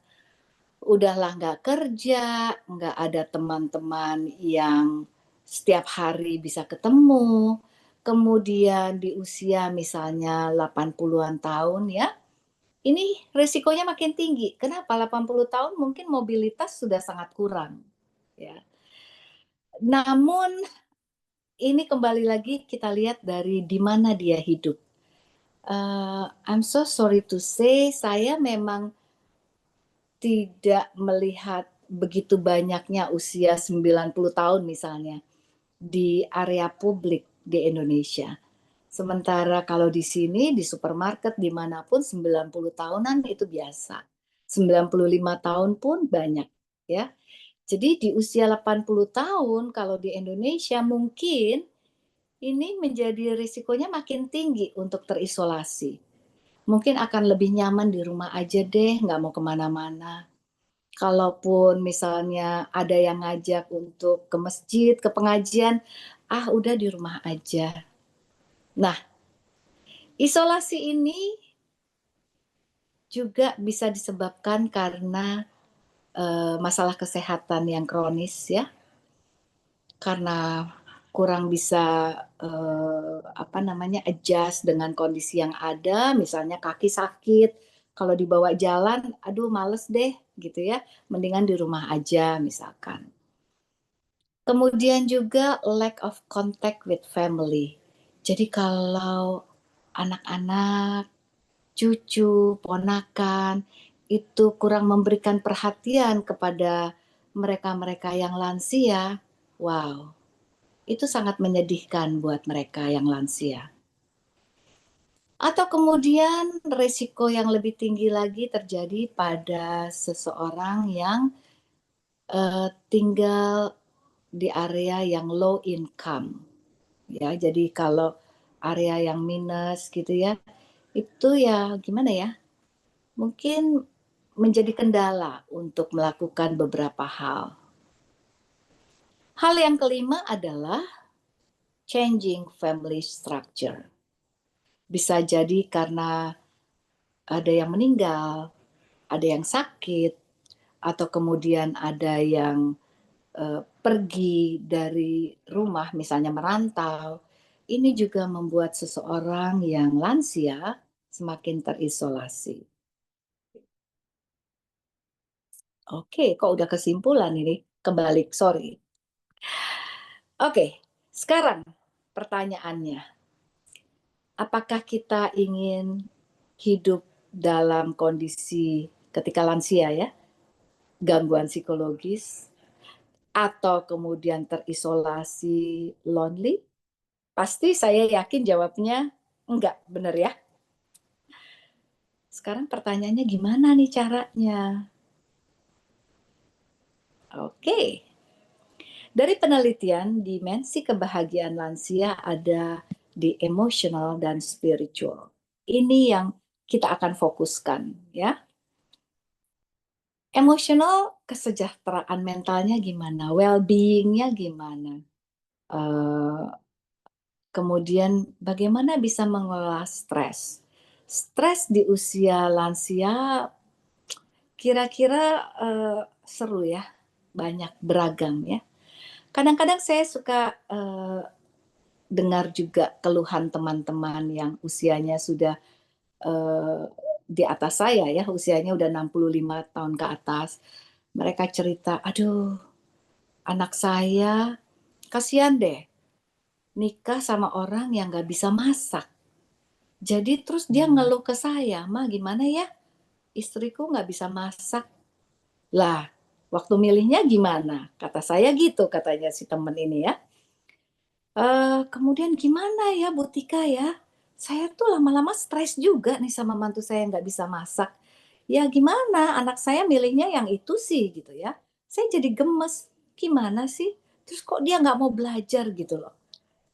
udahlah nggak kerja, nggak ada teman-teman yang setiap hari bisa ketemu, kemudian di usia misalnya 80-an tahun ya, ini resikonya makin tinggi. Kenapa? 80 tahun mungkin mobilitas sudah sangat kurang. Ya. Namun ini kembali lagi kita lihat dari di mana dia hidup. I'm so sorry to say, saya memang tidak melihat begitu banyaknya usia 90 tahun misalnya di area publik di Indonesia. Sementara kalau di sini, di supermarket, dimanapun 90 tahunan itu biasa. 95 tahun pun banyak. Ya. Jadi di usia 80 tahun, kalau di Indonesia mungkin ini menjadi risikonya makin tinggi untuk terisolasi. Mungkin akan lebih nyaman di rumah aja deh, nggak mau kemana-mana. Kalaupun misalnya ada yang ngajak untuk ke masjid, ke pengajian, udah di rumah aja. Nah, isolasi ini juga bisa disebabkan karena masalah kesehatan yang kronis ya, karena kurang bisa adjust dengan kondisi yang ada, misalnya kaki sakit, kalau dibawa jalan, aduh males deh gitu ya, mendingan di rumah aja misalkan. Kemudian juga lack of contact with family. Jadi kalau anak-anak, cucu, ponakan itu kurang memberikan perhatian kepada mereka-mereka yang lansia, wow, itu sangat menyedihkan buat mereka yang lansia. Atau kemudian resiko yang lebih tinggi lagi terjadi pada seseorang yang tinggal di area yang low income. Ya, jadi kalau area yang minus gitu ya, itu ya gimana ya? Mungkin menjadi kendala untuk melakukan beberapa hal. Hal yang kelima adalah changing family structure. Bisa jadi karena ada yang meninggal, ada yang sakit, atau kemudian ada yang pergi dari rumah, misalnya merantau. Ini juga membuat seseorang yang lansia semakin terisolasi. Oke, kok udah kesimpulan ini? Kebalik, sorry. Oke, sekarang pertanyaannya. Apakah kita ingin hidup dalam kondisi ketika lansia ya, gangguan psikologis, atau kemudian terisolasi, lonely? Pasti saya yakin jawabnya enggak, benar ya? Sekarang pertanyaannya gimana nih caranya? Oke. Dari penelitian, dimensi kebahagiaan lansia ada di emotional dan spiritual. Ini yang kita akan fokuskan ya. Emotional, kesejahteraan mentalnya gimana? Well-being-nya gimana? Kemudian bagaimana bisa mengelola stres? Stres di usia lansia kira-kira seru ya, banyak beragam ya. Kadang-kadang saya suka dengar juga keluhan teman-teman yang usianya sudah di atas saya ya, usianya udah 65 tahun ke atas. Mereka cerita, aduh anak saya kasihan deh, nikah sama orang yang gak bisa masak. Jadi terus dia ngeluh ke saya, "Ma gimana ya, istriku gak bisa masak." Lah, waktu milihnya gimana? Kata saya gitu, katanya si temen ini ya. Kemudian gimana ya Bu Tika ya, saya tuh lama-lama stres juga nih sama mantu saya nggak bisa masak. Ya gimana, anak saya milihnya yang itu sih gitu ya. Saya jadi gemes, gimana sih? Terus kok dia nggak mau belajar gitu loh.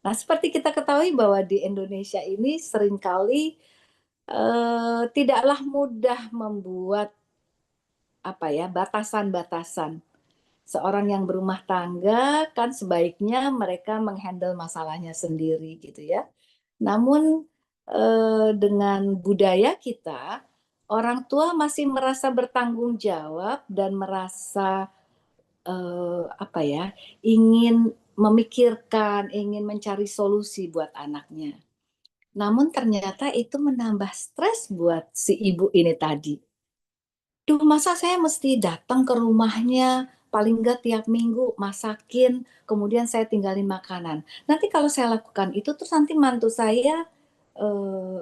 Nah, seperti kita ketahui bahwa di Indonesia ini seringkali tidaklah mudah membuat apa ya, batasan-batasan. Seorang yang berumah tangga kan sebaiknya mereka menghandle masalahnya sendiri gitu ya. Namun dengan budaya kita, orang tua masih merasa bertanggung jawab dan merasa apa ya, ingin memikirkan, ingin mencari solusi buat anaknya. Namun ternyata itu menambah stres buat si ibu ini tadi. Duh, masa saya mesti datang ke rumahnya, paling nggak tiap minggu masakin, kemudian saya tinggalin makanan. Nanti kalau saya lakukan itu, terus nanti mantu saya eh,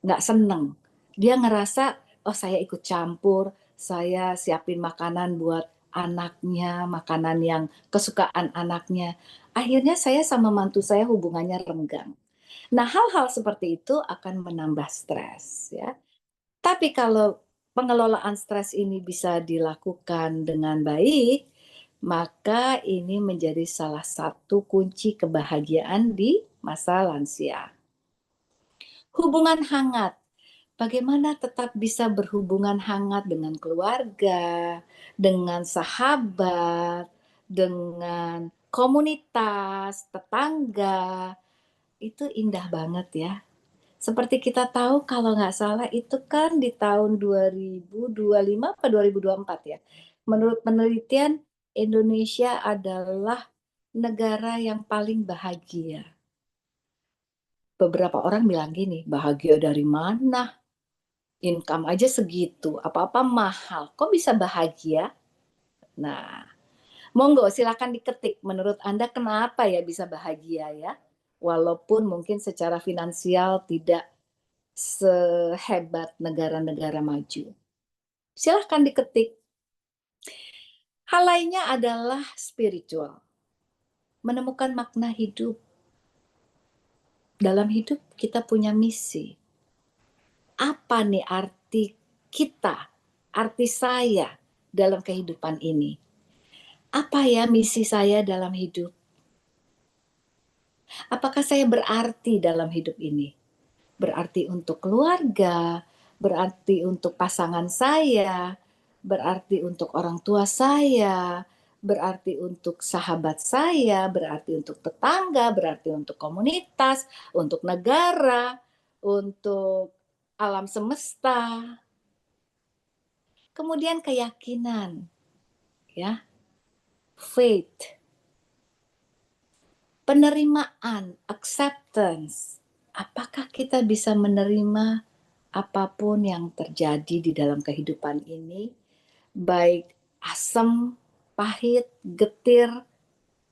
nggak seneng. Dia ngerasa, oh saya ikut campur, saya siapin makanan buat anaknya, makanan yang kesukaan anaknya. Akhirnya saya sama mantu saya hubungannya renggang. Nah, hal-hal seperti itu akan menambah stres ya. Tapi kalau pengelolaan stres ini bisa dilakukan dengan baik, maka ini menjadi salah satu kunci kebahagiaan di masa lansia. Hubungan hangat. Bagaimana tetap bisa berhubungan hangat dengan keluarga, dengan sahabat, dengan komunitas, tetangga. Itu indah banget ya. Seperti kita tahu kalau nggak salah itu kan di tahun 2025 atau 2024 ya. Menurut penelitian, Indonesia adalah negara yang paling bahagia. Beberapa orang bilang gini, bahagia dari mana? Income aja segitu, apa-apa mahal. Kok bisa bahagia? Nah, monggo silakan diketik. Menurut Anda kenapa ya bisa bahagia ya? Walaupun mungkin secara finansial tidak sehebat negara-negara maju. Silahkan diketik. Hal lainnya adalah spiritual. Menemukan makna hidup. Dalam hidup kita punya misi. Apa nih arti kita, arti saya dalam kehidupan ini? Apa ya misi saya dalam hidup? Apakah saya berarti dalam hidup ini? Berarti untuk keluarga, berarti untuk pasangan saya, berarti untuk orang tua saya, berarti untuk sahabat saya, berarti untuk tetangga, berarti untuk komunitas, untuk negara, untuk alam semesta. Kemudian keyakinan, ya, faith, penerimaan, acceptance. Apakah kita bisa menerima apapun yang terjadi di dalam kehidupan ini, baik asam, pahit, getir,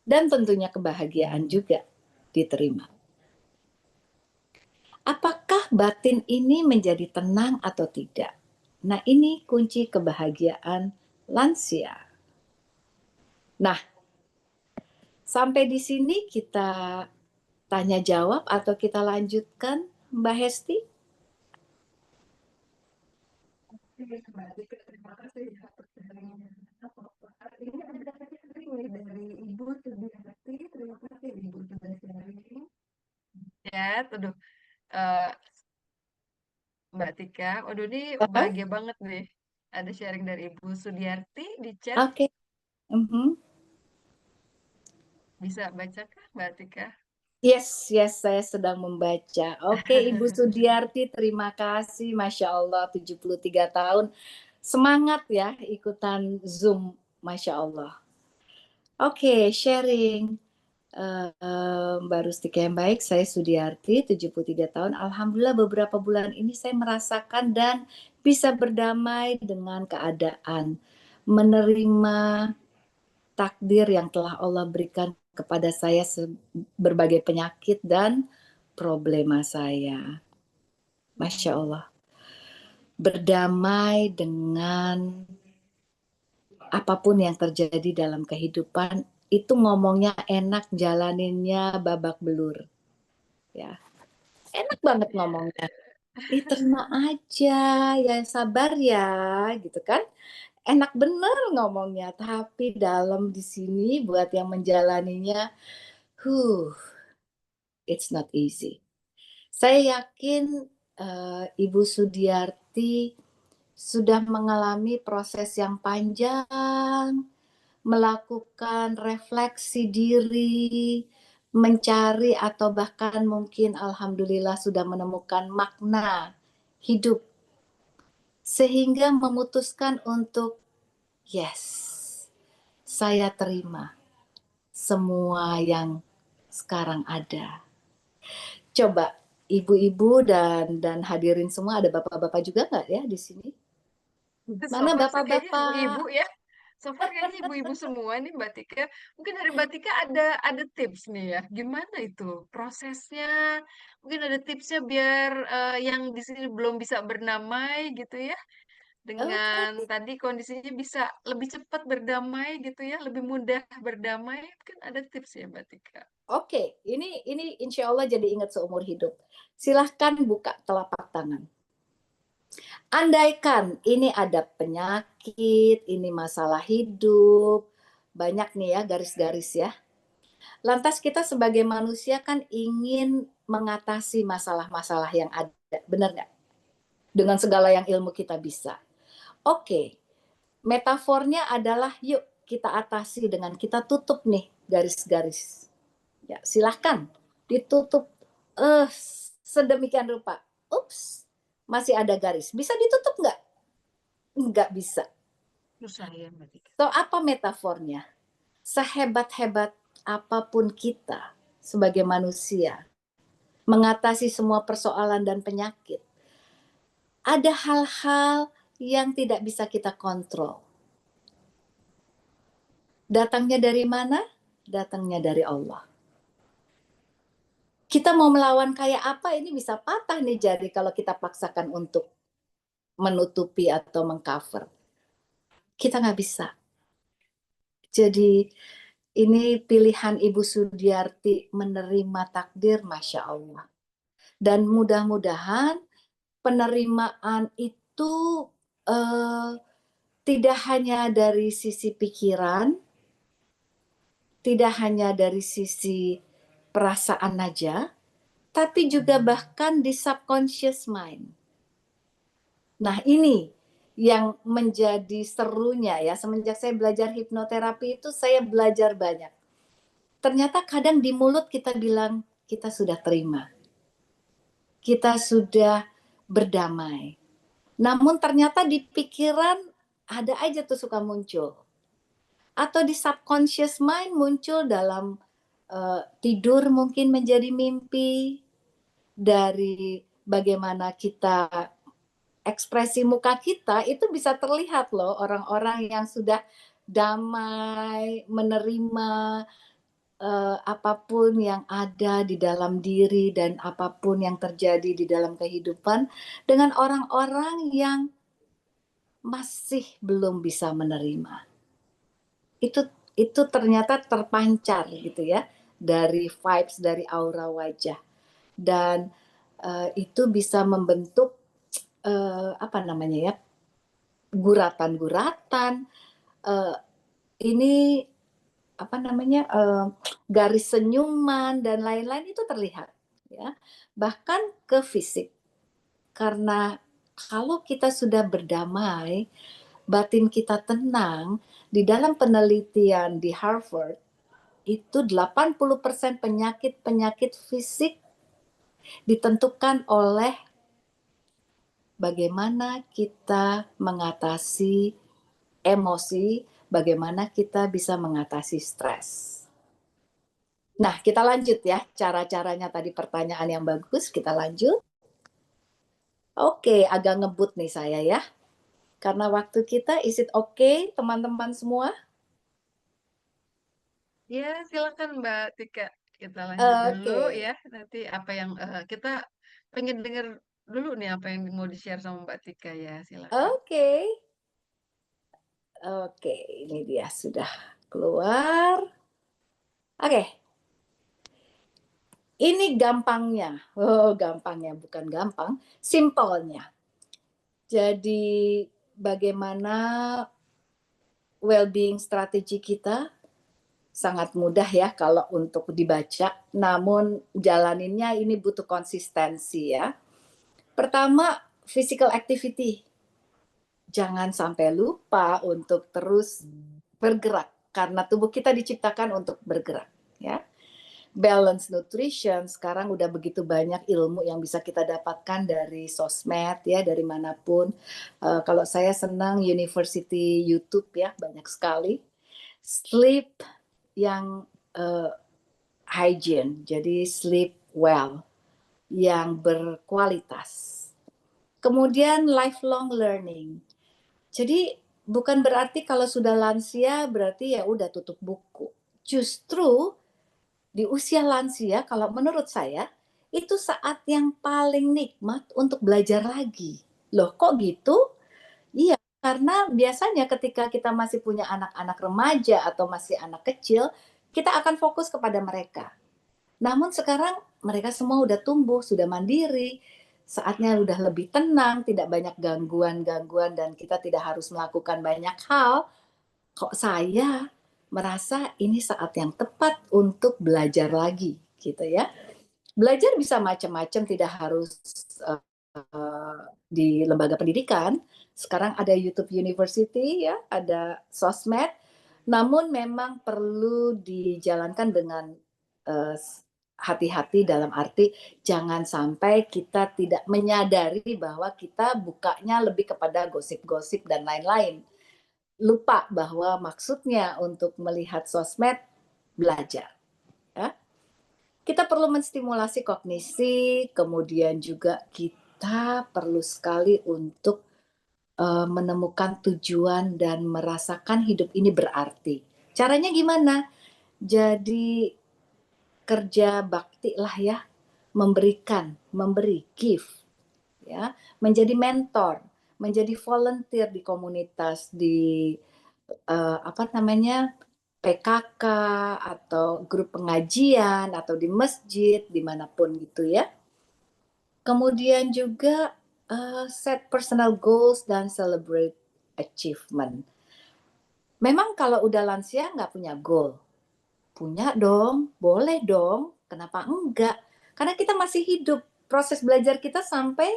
dan tentunya kebahagiaan juga diterima. Apakah batin ini menjadi tenang atau tidak? Nah, ini kunci kebahagiaan lansia. Nah, sampai di sini kita tanya jawab atau kita lanjutkan, Mbak Hesti? Terima kasih ya pertanyaannya. Ini ada sharing nih dari Ibu Sudiarti. Terima kasih Ibu sudah sharing. Ya, tuh Mbak Tika. Waduh, ini bahagia banget nih. Ada sharing dari Ibu Sudiarti di chat. Oke. Bisa bacakah Mbak Tika? Yes, saya sedang membaca. Oke, Ibu Sudiarti, terima kasih. Masya Allah, 73 tahun. Semangat ya ikutan Zoom, Masya Allah. Oke, sharing. Mbak Rustika yang baik, saya Sudiarti, 73 tahun. Alhamdulillah beberapa bulan ini saya merasakan dan bisa berdamai dengan keadaan. Menerima takdir yang telah Allah berikan kepada saya berbagai penyakit dan problema saya. Masya Allah. Berdamai dengan apapun yang terjadi dalam kehidupan, itu ngomongnya enak, jalaninnya babak belur. Ya. enak banget ngomongnya. Terima aja, ya sabar ya, gitu kan. Enak bener ngomongnya, tapi dalam di sini buat yang menjalaninya, huh, it's not easy. Saya yakin Ibu Sudiarti sudah mengalami proses yang panjang, melakukan refleksi diri, mencari atau bahkan mungkin alhamdulillah sudah menemukan makna hidup sehingga memutuskan untuk yes, saya terima semua yang sekarang ada. Coba ibu-ibu dan hadirin semua, ada bapak-bapak juga nggak ya di sini? So Mana far sih kayaknya ibu-ibu bapak-bapak? ya. So far kayaknya ibu-ibu semua nih Mbak Tika. Mungkin dari Mbak Tika ada tips nih ya. Gimana itu prosesnya? Mungkin ada tipsnya biar yang di sini belum bisa bernamai gitu ya. Oke, Dengan tadi kondisinya bisa lebih cepat berdamai gitu ya, lebih mudah berdamai. Mungkin ada tips ya Mbak Tika. oke. Ini insya Allah jadi ingat seumur hidup. Silahkan buka telapak tangan. Andaikan ini ada penyakit, ini masalah hidup, banyak nih ya garis-garis ya. Lantas kita sebagai manusia kan ingin mengatasi masalah-masalah yang ada, benar nggak? Dengan segala yang ilmu kita bisa. Oke, metafornya adalah yuk kita atasi dengan kita tutup nih garis-garis. Ya, silahkan ditutup sedemikian rupa. Ups, masih ada garis. Bisa ditutup nggak? Nggak bisa. Susah ya Mbak Tika. So, apa metafornya? Sehebat-hebat apapun kita sebagai manusia, mengatasi semua persoalan dan penyakit, ada hal-hal yang tidak bisa kita kontrol. Datangnya dari mana? Datangnya dari Allah. Kita mau melawan kayak apa, ini bisa patah nih jari kalau kita paksakan untuk menutupi atau mengcover. Kita nggak bisa. Jadi ini pilihan Ibu Sudiarti menerima takdir, Masya Allah. Dan mudah-mudahan penerimaan itu tidak hanya dari sisi pikiran, tidak hanya dari sisi perasaan aja, tapi juga bahkan di subconscious mind. Nah ini yang menjadi serunya ya, semenjak saya belajar hipnoterapi itu saya belajar banyak. Ternyata kadang di mulut kita bilang kita sudah terima, kita sudah berdamai. Namun ternyata di pikiran ada aja tuh suka muncul. Atau di subconscious mind muncul dalam tidur mungkin menjadi mimpi, dari bagaimana kita ekspresi muka kita itu bisa terlihat loh orang-orang yang sudah damai, menerima apapun yang ada di dalam diri dan apapun yang terjadi di dalam kehidupan dengan orang-orang yang masih belum bisa menerima. Itu ternyata terpancar gitu ya dari vibes, dari aura wajah, dan itu bisa membentuk apa namanya ya, guratan-guratan, ini apa namanya, garis senyuman dan lain-lain itu terlihat ya, bahkan ke fisik. Karena kalau kita sudah berdamai, batin kita tenang, di dalam penelitian di Harvard itu 80% penyakit-penyakit fisik ditentukan oleh bagaimana kita mengatasi emosi, bagaimana kita bisa mengatasi stres. Nah, kita lanjut ya, cara-caranya tadi pertanyaan yang bagus, kita lanjut. Oke, agak ngebut nih saya ya. Karena waktu kita, is it okay teman-teman semua? Ya, silakan Mbak Tika. Kita lanjut dulu Oke, ya. Nanti apa yang kita pengen dengar dulu nih apa yang mau di-share sama Mbak Tika ya. Silakan. oke. Oke, ini dia sudah keluar. Oke, Ini gampangnya, gampangnya bukan gampang, simpelnya. Jadi bagaimana well-being strategi kita sangat mudah ya kalau untuk dibaca, namun jalaninnya ini butuh konsistensi ya. Pertama, physical activity. Jangan sampai lupa untuk terus bergerak karena tubuh kita diciptakan untuk bergerak ya. Balance nutrition, sekarang udah begitu banyak ilmu yang bisa kita dapatkan dari sosmed ya, dari manapun. Kalau saya senang University YouTube ya, banyak sekali. Sleep yang hygiene, jadi sleep well, yang berkualitas. Kemudian lifelong learning. Jadi bukan berarti kalau sudah lansia berarti ya udah tutup buku. Justru di usia lansia, kalau menurut saya, itu saat yang paling nikmat untuk belajar lagi. Loh, kok gitu? Iya, karena biasanya ketika kita masih punya anak-anak remaja atau masih anak kecil, kita akan fokus kepada mereka. Namun sekarang mereka semua udah tumbuh, sudah mandiri, saatnya udah lebih tenang, tidak banyak gangguan-gangguan, dan kita tidak harus melakukan banyak hal. Kok saya merasa ini saat yang tepat untuk belajar lagi gitu ya. Belajar bisa macam-macam, tidak harus di lembaga pendidikan. Sekarang ada YouTube University ya, ada sosmed. Namun memang perlu dijalankan dengan hati-hati dalam arti jangan sampai kita tidak menyadari bahwa kita bukanya lebih kepada gosip-gosip dan lain-lain. Lupa bahwa maksudnya untuk melihat sosmed belajar. Ya. Kita perlu menstimulasi kognisi, kemudian juga kita perlu sekali untuk menemukan tujuan dan merasakan hidup ini berarti. Caranya gimana? Jadi kerja bakti lah ya, memberi, give, ya, menjadi mentor, menjadi volunteer di komunitas, di PKK atau grup pengajian atau di masjid dimanapun gitu ya. Kemudian juga set personal goals dan celebrate achievement. Memang kalau udah lansia nggak punya goal, punya dong, boleh dong, kenapa enggak? Karena kita masih hidup, proses belajar kita sampai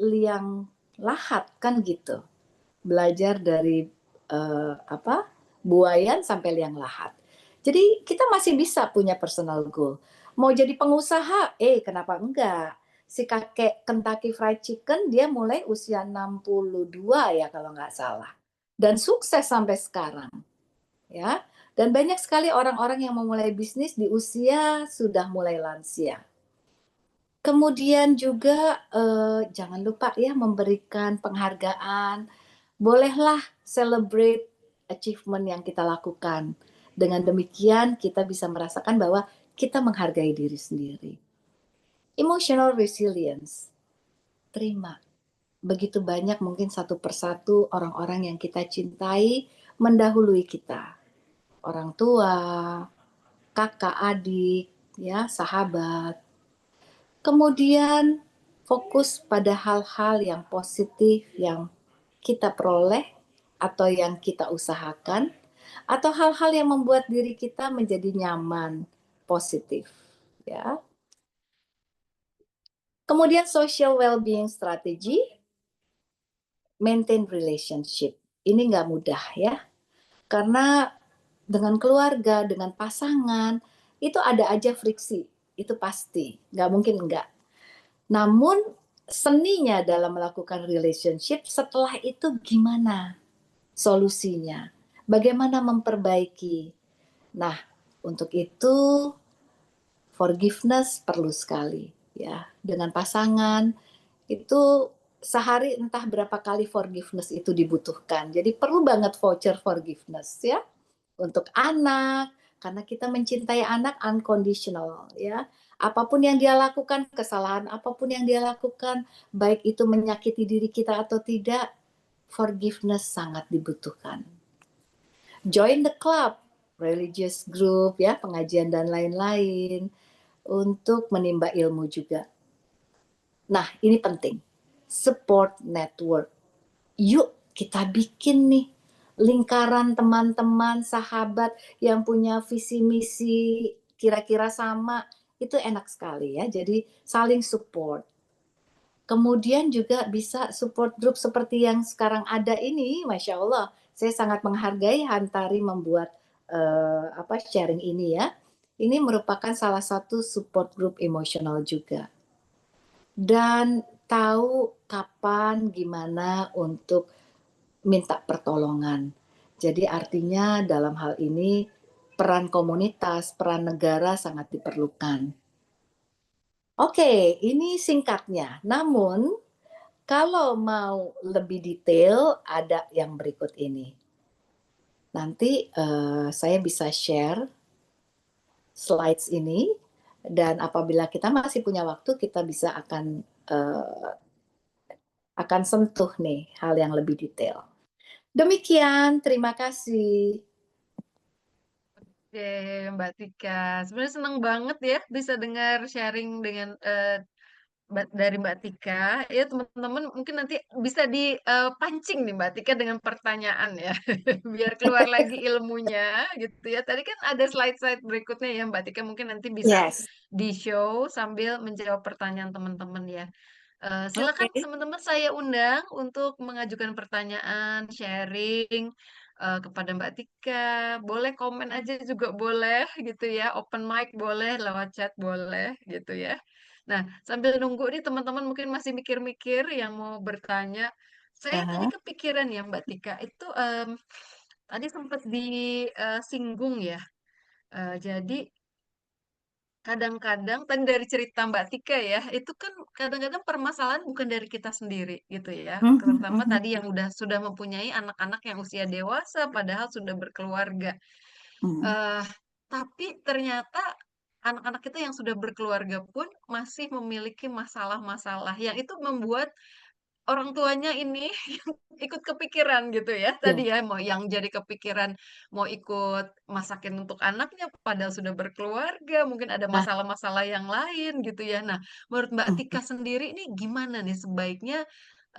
liang lahat kan gitu. Belajar dari buayan sampai liang lahat. Jadi kita masih bisa punya personal goal. Mau jadi pengusaha, kenapa enggak? Si kakek Kentucky Fried Chicken dia mulai usia 62 ya kalau nggak salah. Dan sukses sampai sekarang. Ya. Dan banyak sekali orang-orang yang memulai bisnis di usia sudah mulai lansia. Kemudian juga jangan lupa ya memberikan penghargaan. Bolehlah celebrate achievement yang kita lakukan. Dengan demikian kita bisa merasakan bahwa kita menghargai diri sendiri. Emotional resilience. Terima. Begitu banyak mungkin satu persatu orang-orang yang kita cintai mendahului kita. Orang tua, kakak, adik, ya, sahabat. Kemudian fokus pada hal-hal yang positif yang kita peroleh atau yang kita usahakan, atau hal-hal yang membuat diri kita menjadi nyaman, positif, ya. Kemudian social well-being strategy, maintain relationship. Ini nggak mudah ya, karena dengan keluarga, dengan pasangan, itu ada aja friksi, itu pasti, nggak mungkin enggak. Namun seninya dalam melakukan relationship setelah itu gimana solusinya? Bagaimana memperbaiki? Nah, untuk itu forgiveness perlu sekali ya. Dengan pasangan itu sehari entah berapa kali forgiveness itu dibutuhkan. Jadi perlu banget voucher forgiveness ya. Untuk anak, karena kita mencintai anak unconditional ya. Apapun yang dia lakukan, kesalahan apapun yang dia lakukan, baik itu menyakiti diri kita atau tidak, forgiveness sangat dibutuhkan. Join the club, religious group ya, pengajian dan lain-lain. untuk menimba ilmu juga. Nah, ini penting. Support network. Yuk kita bikin nih lingkaran teman-teman, sahabat yang punya visi misi kira-kira sama. Itu enak sekali ya. Jadi saling support. Kemudian juga bisa support group seperti yang sekarang ada ini, Masya Allah. Saya sangat menghargai Hantari membuat sharing ini ya. Ini merupakan salah satu support group emosional juga. Dan tahu kapan, gimana untuk minta pertolongan. Jadi artinya dalam hal ini peran komunitas, peran negara sangat diperlukan. Oke, ini singkatnya. Namun kalau mau lebih detail, ada yang berikut ini. Nanti saya bisa share slides ini, dan apabila kita masih punya waktu, kita bisa akan sentuh nih hal yang lebih detail. Demikian, terima kasih. Oke, Mbak Tika. Sebenarnya senang banget ya bisa dengar sharing dengan dari Mbak Tika. Ya teman-teman mungkin nanti bisa dipancing nih Mbak Tika dengan pertanyaan ya, biar keluar lagi ilmunya gitu ya. Tadi kan ada slide-slide berikutnya ya Mbak Tika, mungkin nanti bisa Yes. di-show sambil menjawab pertanyaan teman-teman ya. Silakan Oke. teman-teman, saya undang untuk mengajukan pertanyaan, sharing kepada Mbak Tika. Boleh komen aja juga boleh gitu ya. Open mic boleh, lewat chat boleh gitu ya. Nah, sambil nunggu nih teman-teman mungkin masih mikir-mikir yang mau bertanya. Saya tadi kepikiran ya Mbak Tika, itu tadi sempat disinggung ya. Jadi kadang-kadang tadi dari cerita Mbak Tika ya, itu kan kadang-kadang permasalahan bukan dari kita sendiri gitu ya. Terutama tadi yang sudah mempunyai anak-anak yang usia dewasa padahal sudah berkeluarga. Eh, tapi ternyata anak-anak kita yang sudah berkeluarga pun masih memiliki masalah-masalah yang itu membuat orang tuanya ini ikut kepikiran gitu ya. Ya. Tadi ya mau yang jadi kepikiran mau ikut masakin untuk anaknya padahal sudah berkeluarga, mungkin ada Nah, masalah-masalah yang lain gitu ya. Nah, menurut Mbak Tika sendiri ini gimana nih sebaiknya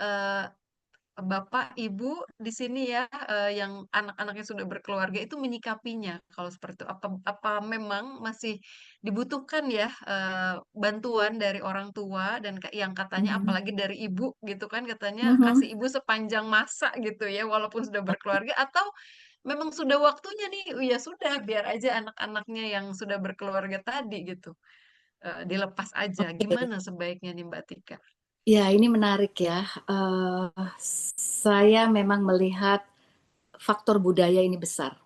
eh, Bapak, Ibu di sini ya, yang anak-anaknya sudah berkeluarga itu menyikapinya kalau seperti itu? Apa memang masih dibutuhkan ya, bantuan dari orang tua dan yang katanya apalagi dari ibu gitu kan, katanya kasih ibu sepanjang masa gitu ya, walaupun sudah berkeluarga atau memang sudah waktunya nih, ya sudah biar aja anak-anaknya yang sudah berkeluarga tadi gitu, dilepas aja. Oke. Gimana sebaiknya nih Mbak Tika? Ya, ini menarik ya. Saya memang melihat faktor budaya ini besar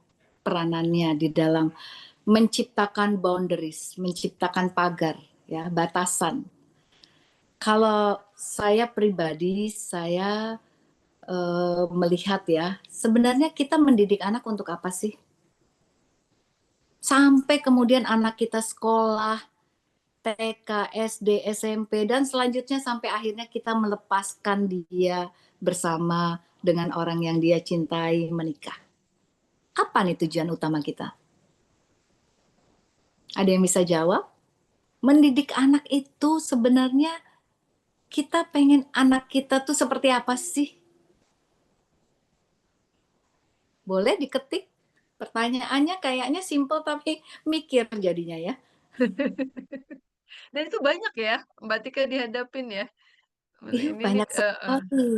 peranannya di dalam menciptakan boundaries, menciptakan pagar, ya, batasan. Kalau saya pribadi, saya melihat ya, sebenarnya kita mendidik anak untuk apa sih? Sampai kemudian anak kita sekolah, TK, SD, SMP, dan selanjutnya sampai akhirnya kita melepaskan dia bersama dengan orang yang dia cintai menikah. Apa nih tujuan utama kita? Ada yang bisa jawab? Mendidik anak itu sebenarnya kita pengen anak kita tuh seperti apa sih? Boleh diketik? Pertanyaannya kayaknya simple tapi mikir jadinya ya. Dan itu banyak ya, Mbak Tika dihadapin ya. Iya, Ini nih, banyak sekali.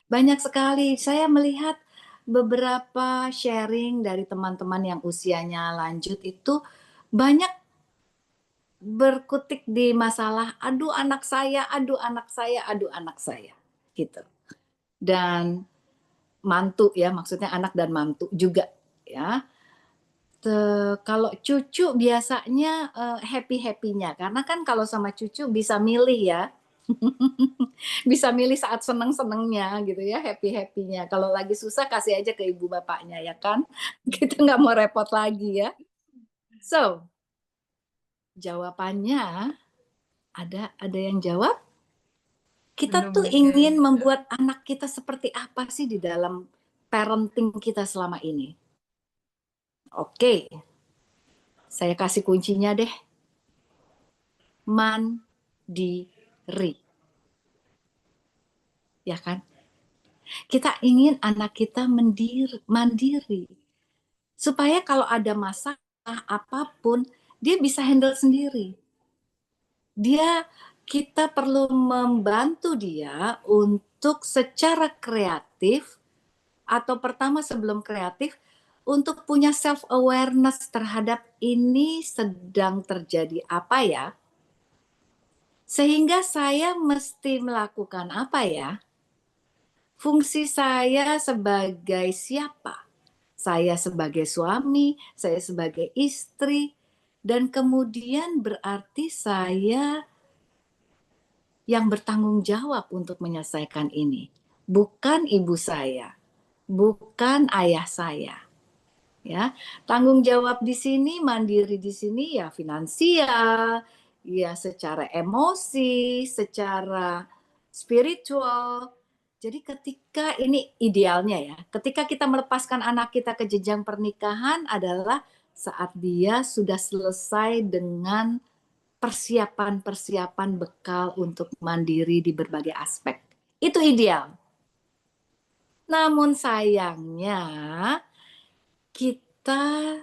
Banyak sekali. Saya melihat beberapa sharing dari teman-teman yang usianya lanjut itu banyak berkutik di masalah, aduh anak saya, aduh anak saya, aduh anak saya. Gitu. Dan mantu ya, maksudnya anak dan mantu juga ya. Kalau cucu biasanya happy-happynya, karena kan kalau sama cucu bisa milih ya. Bisa milih saat seneng-senengnya gitu ya, happy-happynya. Kalau lagi susah kasih aja ke ibu bapaknya ya kan. Kita nggak mau repot lagi ya. So, jawabannya ada yang jawab? Kita belum tuh nih ingin kayaknya. membuat anak kita seperti apa sih di dalam parenting kita selama ini? Oke, saya kasih kuncinya deh. mandiri. Ya kan? Kita ingin anak kita mandiri. Supaya kalau ada masalah apapun, dia bisa handle sendiri. Kita perlu membantu dia untuk secara kreatif, atau pertama sebelum kreatif, untuk punya self awareness terhadap ini sedang terjadi apa ya, sehingga saya mesti melakukan apa ya, fungsi saya sebagai siapa, saya sebagai suami, saya sebagai istri, dan kemudian berarti saya yang bertanggung jawab untuk menyelesaikan ini, bukan ibu saya, bukan ayah saya. Ya, tanggung jawab di sini, mandiri di sini ya finansial, ya secara emosi, secara spiritual. Jadi ketika ini idealnya ya, ketika kita melepaskan anak kita ke jenjang pernikahan adalah saat dia sudah selesai dengan persiapan-persiapan bekal untuk mandiri di berbagai aspek. Itu ideal. Namun sayangnya kita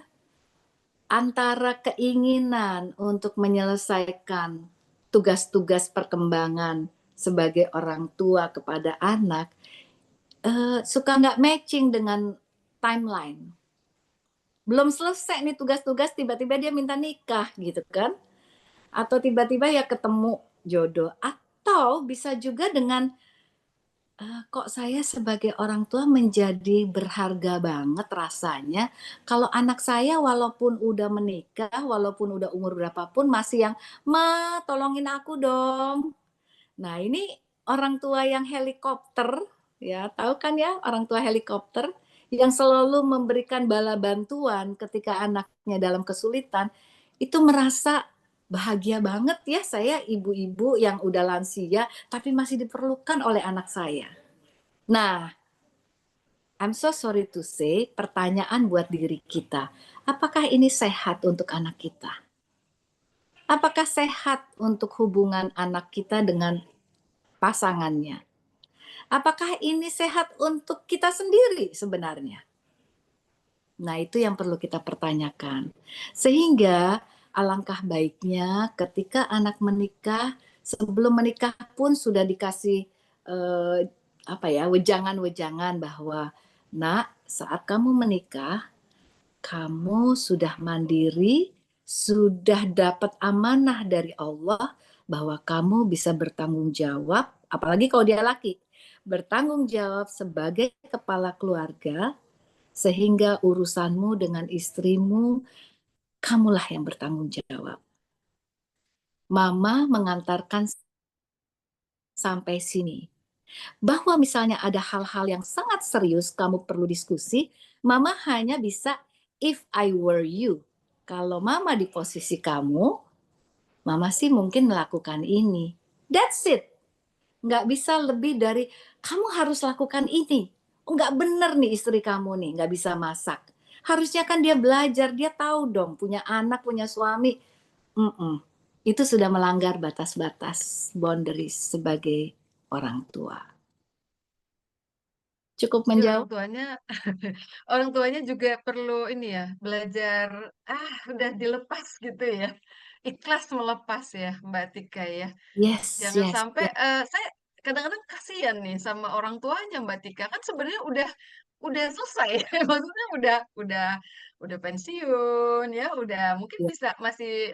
antara keinginan untuk menyelesaikan tugas-tugas perkembangan sebagai orang tua kepada anak suka nggak matching dengan timeline. Belum selesai nih tugas-tugas, tiba-tiba dia minta nikah gitu kan. Atau tiba-tiba ya ketemu jodoh. Atau bisa juga dengan kok saya sebagai orang tua menjadi berharga banget rasanya kalau anak saya walaupun udah menikah, walaupun udah umur berapapun masih yang, "Ma, tolongin aku dong." Nah, ini orang tua yang helikopter, ya, tahu kan ya orang tua helikopter yang selalu memberikan bala bantuan ketika anaknya dalam kesulitan, itu merasa bahagia banget ya saya ibu-ibu yang udah lansia tapi masih diperlukan oleh anak saya. Nah, I'm so sorry to say, pertanyaan buat diri kita, apakah ini sehat untuk anak kita? Apakah sehat untuk hubungan anak kita dengan pasangannya? Apakah ini sehat untuk kita sendiri sebenarnya? Nah, itu yang perlu kita pertanyakan. Sehingga alangkah baiknya ketika anak menikah, sebelum menikah pun sudah dikasih wejangan-wejangan bahwa, "Nak, saat kamu menikah, kamu sudah mandiri, sudah dapat amanah dari Allah bahwa kamu bisa bertanggung jawab, apalagi kalau dia laki, bertanggung jawab sebagai kepala keluarga, sehingga urusanmu dengan istrimu, kamulah yang bertanggung jawab." Mama mengantarkan sampai sini. Bahwa misalnya ada hal-hal yang sangat serius kamu perlu diskusi, mama hanya bisa if I were you. Kalau mama di posisi kamu, mama sih mungkin melakukan ini. That's it. Nggak bisa lebih dari kamu harus lakukan ini. Nggak bener nih istri kamu nih, nggak bisa masak. Harusnya kan dia belajar, dia tahu dong punya anak, punya suami. Itu sudah melanggar batas-batas boundaries sebagai orang tua. Cukup Jadi orang menjawab? tuanya orang tuanya juga perlu ini ya, belajar udah dilepas gitu ya. Ikhlas melepas ya, Mbak Tika ya. Yes, Jangan yes, sampai yes. saya kadang-kadang kasihan nih sama orang tuanya Mbak Tika. Kan sebenarnya udah selesai. Maksudnya udah pensiun ya, udah mungkin Yes. bisa masih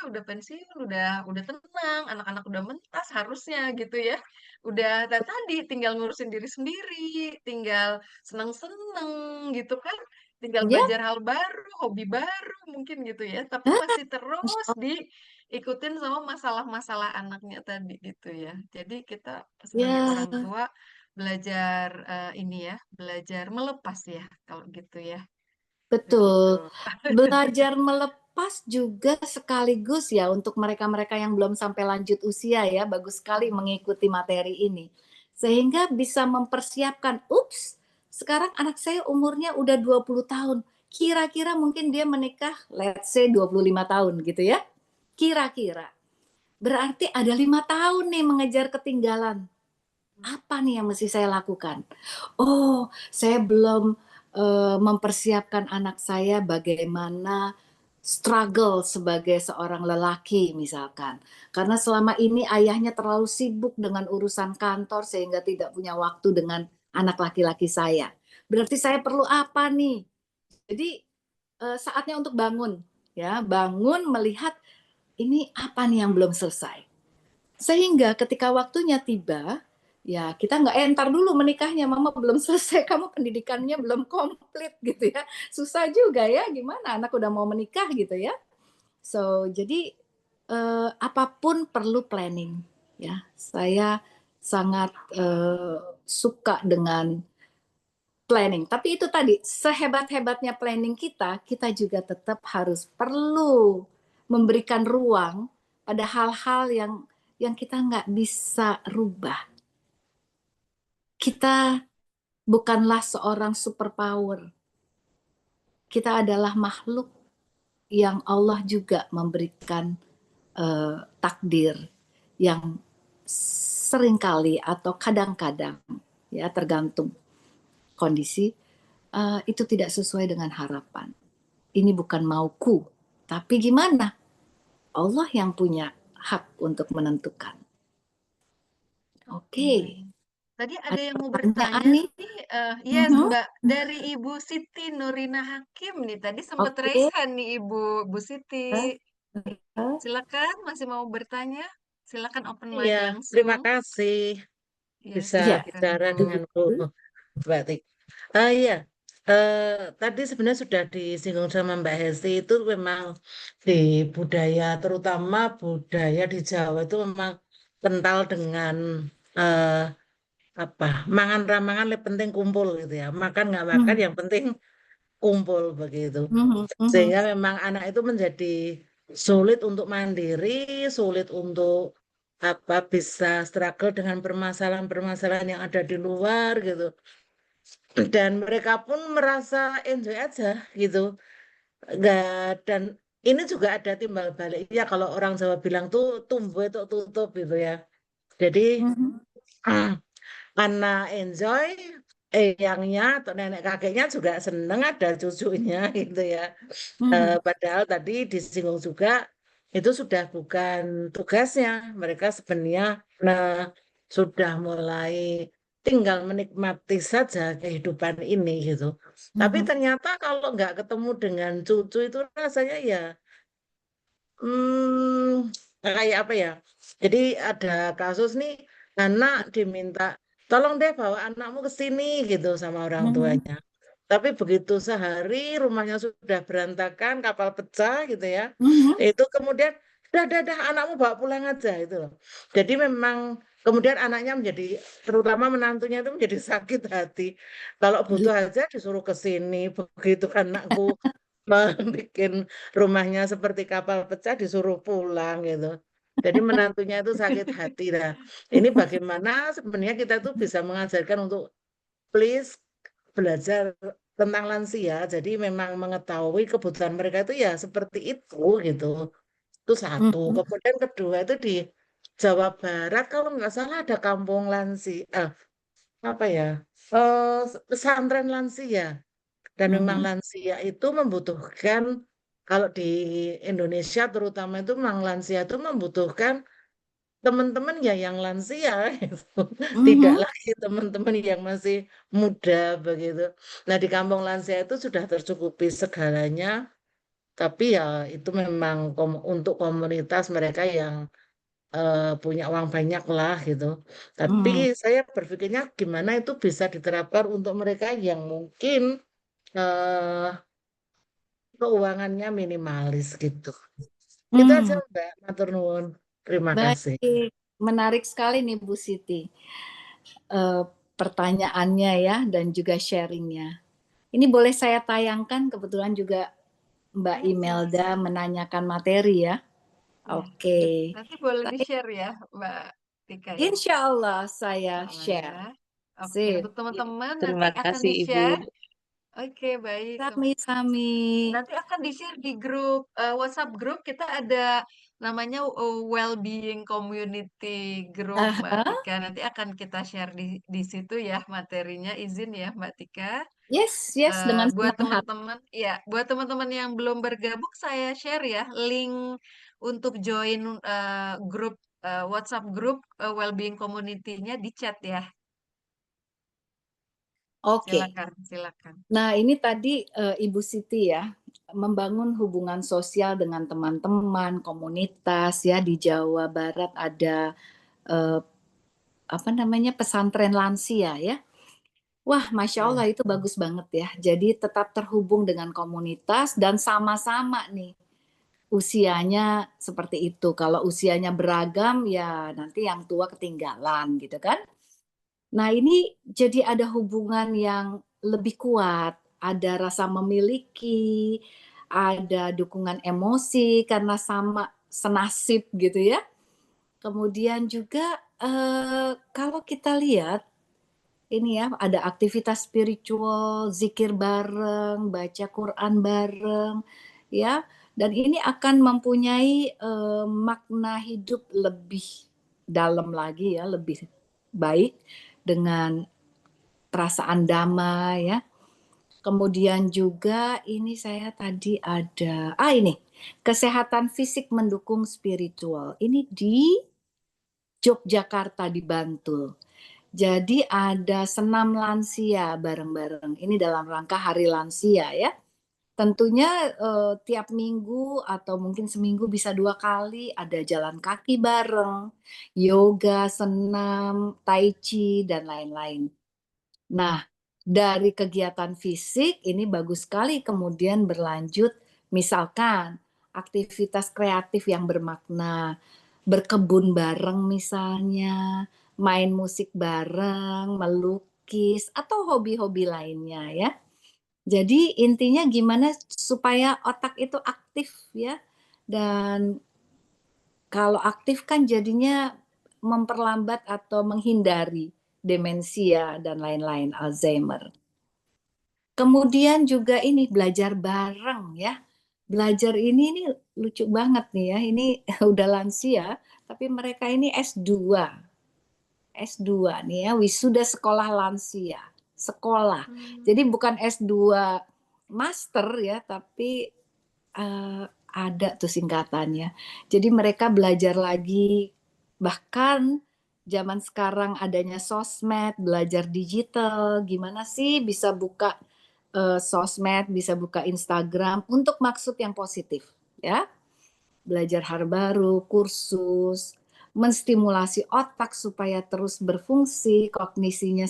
udah pensiun, udah tenang, anak-anak udah mentas harusnya gitu ya. Udah tadi tinggal ngurusin diri sendiri, tinggal seneng-seneng gitu kan. Tinggal Ya, belajar hal baru, hobi baru mungkin gitu ya. Tapi masih terus diikutin sama masalah-masalah anaknya tadi gitu ya. Jadi kita sebagai ya, orang tua belajar ini ya, belajar melepas ya kalau gitu ya. Begitu. betul. Belajar melepas juga sekaligus ya untuk mereka-mereka yang belum sampai lanjut usia ya, bagus sekali mengikuti materi ini. Sehingga bisa mempersiapkan, ups, sekarang anak saya umurnya udah 20 tahun. Kira-kira mungkin dia menikah, let's say 25 tahun gitu ya. Kira-kira. Berarti ada 5 tahun nih mengejar ketinggalan. Apa nih yang mesti saya lakukan? Oh, saya belum mempersiapkan anak saya bagaimana struggle sebagai seorang lelaki misalkan. Karena selama ini ayahnya terlalu sibuk dengan urusan kantor sehingga tidak punya waktu dengan anak laki-laki saya. Berarti saya perlu apa nih? Jadi saatnya untuk bangun, ya, bangun melihat ini apa nih yang belum selesai. Sehingga ketika waktunya tiba, ya kita nggak entar dulu menikahnya, mama belum selesai, kamu pendidikannya belum komplit gitu ya. Susah juga ya, gimana anak udah mau menikah gitu ya. So, jadi apapun perlu planning ya. Saya sangat suka dengan planning. Tapi itu tadi, sehebat-hebatnya planning kita juga tetap harus perlu memberikan ruang pada hal-hal yang kita nggak bisa rubah. Kita bukanlah seorang superpower. Kita adalah makhluk yang Allah juga memberikan takdir yang seringkali atau kadang-kadang ya tergantung kondisi itu tidak sesuai dengan harapan. Ini bukan mauku, tapi gimana? Allah yang punya hak untuk menentukan. Oke. Tadi ada yang mau pertanyaan bertanya nih? nih, yes Mbak, dari Ibu Siti Nurina Hakim nih, tadi sempat Oke. raise hand nih Bu Siti. Hah? Silakan, masih mau bertanya? Silakan open mic Iya, terima langsung. kasih Ya, bisa Iya. silakan. bicara dengan Bu Batik. Iya, tadi sebenarnya sudah disinggung sama Mbak Hesti, itu memang di budaya, terutama budaya di Jawa itu memang kental dengan eh, apa, mangan ramangan lebih penting kumpul gitu ya. Makan nggak makan yang penting kumpul begitu. Sehingga memang anak itu menjadi sulit untuk mandiri, sulit untuk apa bisa struggle dengan permasalahan-permasalahan yang ada di luar gitu. Dan mereka pun merasa enjoy aja gitu. Enggak, dan ini juga ada timbal baliknya kalau orang Jawa bilang tuh tumbuh itu tutup gitu ya. Jadi anak enjoy, eyangnya atau nenek kakeknya juga seneng ada cucunya gitu ya. Padahal tadi disinggung juga itu sudah bukan tugasnya. Mereka sebenarnya nah, sudah mulai tinggal menikmati saja kehidupan ini gitu. Tapi ternyata kalau nggak ketemu dengan cucu itu rasanya ya kayak apa ya? Jadi ada kasus nih anak diminta tolong deh bawa anakmu ke sini gitu sama orang tuanya. Tapi begitu sehari rumahnya sudah berantakan, kapal pecah gitu ya. Itu kemudian dah anakmu bawa pulang aja itu loh. Jadi memang kemudian anaknya menjadi terutama menantunya itu menjadi sakit hati. Kalau butuh aja disuruh ke sini, begitu anakku bikin rumahnya seperti kapal pecah disuruh pulang gitu. Jadi menantunya itu sakit hati. Nah, ini bagaimana sebenarnya kita tuh bisa mengajarkan untuk please belajar tentang lansia. Jadi memang mengetahui kebutuhan mereka itu ya seperti itu gitu. Itu satu. Kemudian kedua itu di Jawa Barat kalau nggak salah ada kampung lansia. Apa ya? Pesantren lansia. Dan memang lansia itu membutuhkan, kalau di Indonesia terutama itu memang lansia itu membutuhkan teman-teman ya yang lansia gitu. Tidak lagi teman-teman yang masih muda begitu. Nah di kampung lansia itu sudah tercukupi segalanya, tapi ya itu memang untuk komunitas mereka yang punya uang banyak lah gitu. Tapi saya berpikirnya gimana itu bisa diterapkan untuk mereka yang mungkin eh keuangannya minimalis gitu. Itu aja Mbak, matur nuwun. Terima kasih. Baik, menarik sekali nih Bu Siti pertanyaannya ya dan juga sharingnya. Ini boleh saya tayangkan, kebetulan juga Mbak Imelda menanyakan materi ya. Oke. Nanti boleh di-share ya Mbak Tika ya. Insya Allah saya share. Ya. Oke, Sip. untuk teman-teman Terima nanti akan kasih, Ibu. di-share. Oke, baik. Sami-sami. Nanti akan di-share di grup WhatsApp grup kita ada namanya well-being community group Mbak Aha. Tika. Nanti akan kita share di situ ya materinya. Izin ya Mbak Tika. Yes, yes, dengan Buat senang hati. teman-teman, ya, buat teman-teman yang belum bergabung, saya share ya link untuk join grup WhatsApp grup Wellbeing Community-nya di chat ya. Oke. Silakan, silakan. Nah, ini tadi Ibu Siti ya, membangun hubungan sosial dengan teman-teman, komunitas ya. Di Jawa Barat ada apa namanya, pesantren lansia ya. Wah, Masya Allah itu bagus banget ya. Jadi tetap terhubung dengan komunitas dan sama-sama nih usianya seperti itu. Kalau usianya beragam ya nanti yang tua ketinggalan gitu kan. Nah, ini jadi ada hubungan yang lebih kuat, ada rasa memiliki, ada dukungan emosi karena sama senasib gitu ya. Kemudian juga kalau kita lihat ini ya, ada aktivitas spiritual, zikir bareng, baca Quran bareng, ya. Dan ini akan mempunyai makna hidup lebih dalam lagi ya, lebih baik dengan perasaan damai ya. Kemudian juga ini saya tadi ada, ini kesehatan fisik mendukung spiritual. Ini di Yogyakarta di Bantul. Jadi ada senam lansia bareng-bareng. Ini dalam rangka Hari Lansia ya. Tentunya tiap minggu atau mungkin seminggu bisa 2 kali ada jalan kaki bareng, yoga, senam, tai chi, dan lain-lain. Nah, dari kegiatan fisik ini bagus sekali kemudian berlanjut misalkan aktivitas kreatif yang bermakna, berkebun bareng misalnya, main musik bareng, melukis, atau hobi-hobi lainnya ya. Jadi intinya gimana supaya otak itu aktif ya. Dan kalau aktif kan jadinya memperlambat atau menghindari demensia dan lain-lain, Alzheimer. Kemudian juga ini belajar bareng ya. Belajar ini lucu banget nih ya. Ini udah lansia, tapi mereka ini S2. S2 nih ya, wisuda sekolah lansia. Sekolah. Jadi bukan S2 master ya, tapi ada tuh singkatannya. Jadi mereka belajar lagi, bahkan zaman sekarang adanya sosmed, belajar digital, gimana sih bisa buka sosmed, bisa buka Instagram untuk maksud yang positif ya. Belajar hal baru, kursus, menstimulasi otak supaya terus berfungsi, kognisinya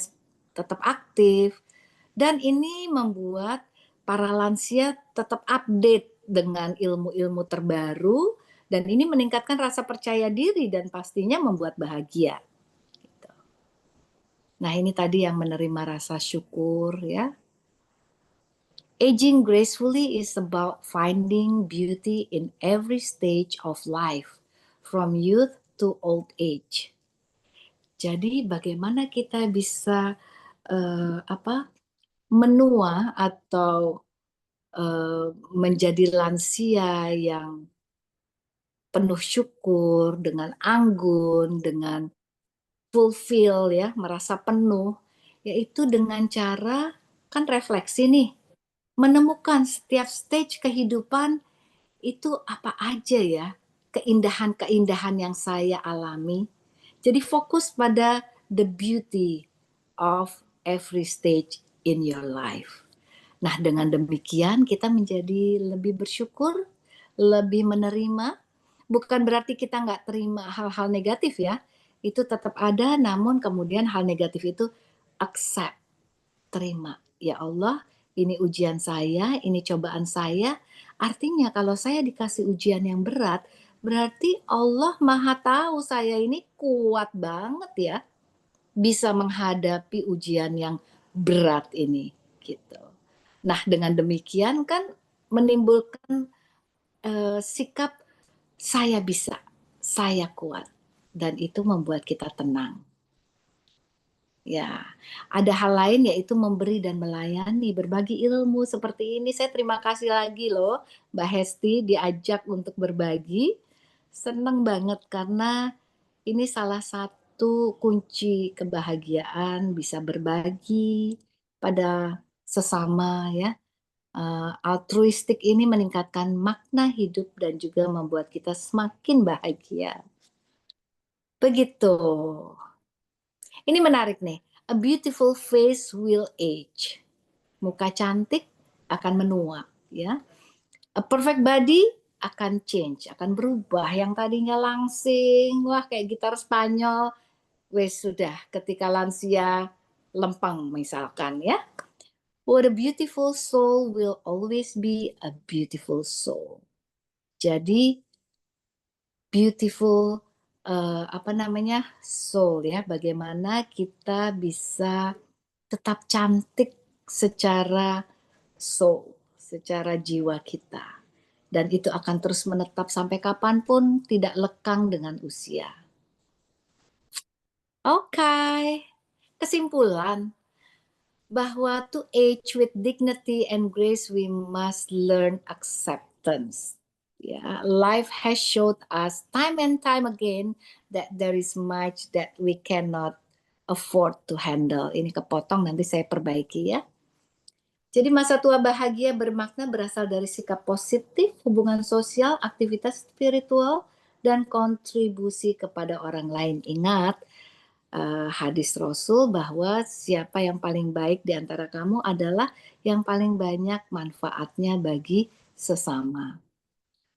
tetap aktif. Dan ini membuat para lansia tetap update dengan ilmu-ilmu terbaru dan ini meningkatkan rasa percaya diri dan pastinya membuat bahagia. Nah, ini tadi yang menerima rasa syukur ya. Aging gracefully is about finding beauty in every stage of life, from youth to old age. Jadi bagaimana kita bisa menua atau menjadi lansia yang penuh syukur, dengan anggun, dengan fulfill ya, merasa penuh, yaitu dengan cara kan refleksi nih, menemukan setiap stage kehidupan itu apa aja ya keindahan-keindahan yang saya alami. Jadi fokus pada the beauty of every stage in your life. Nah, dengan demikian kita menjadi lebih bersyukur, lebih menerima. Bukan berarti kita nggak terima hal-hal negatif ya. Itu tetap ada, namun kemudian hal negatif itu accept, terima. Ya Allah, ini ujian saya, ini cobaan saya. Artinya kalau saya dikasih ujian yang berat, berarti Allah Maha tahu saya ini kuat banget ya. Bisa menghadapi ujian yang berat ini. Gitu. Nah, dengan demikian kan menimbulkan sikap saya bisa, saya kuat. Dan itu membuat kita tenang. Ya, ada hal lain yaitu memberi dan melayani, berbagi ilmu seperti ini. Saya terima kasih lagi loh Mbak Hesti diajak untuk berbagi. Seneng banget karena ini salah satu kunci kebahagiaan, bisa berbagi pada sesama ya. Altruistik ini meningkatkan makna hidup dan juga membuat kita semakin bahagia. Begitu. Ini menarik nih. A beautiful face will age. Muka cantik akan menua, ya. A perfect body akan change, akan berubah. Yang tadinya langsing, wah kayak gitar Spanyol, wes sudah ketika lansia lempeng misalkan ya. What a beautiful soul will always be a beautiful soul. Jadi beautiful soul ya, bagaimana kita bisa tetap cantik secara soul, secara jiwa kita. Dan itu akan terus menetap sampai kapanpun, tidak lekang dengan usia. Oke, kesimpulan bahwa to age with dignity and grace we must learn acceptance. Yeah, life has showed us time and time again that there is much that we cannot afford to handle. Ini kepotong, nanti saya perbaiki ya. Jadi masa tua bahagia bermakna berasal dari sikap positif, hubungan sosial, aktivitas spiritual, dan kontribusi kepada orang lain. Ingat, hadis Rasul bahwa siapa yang paling baik di antara kamu adalah yang paling banyak manfaatnya bagi sesama.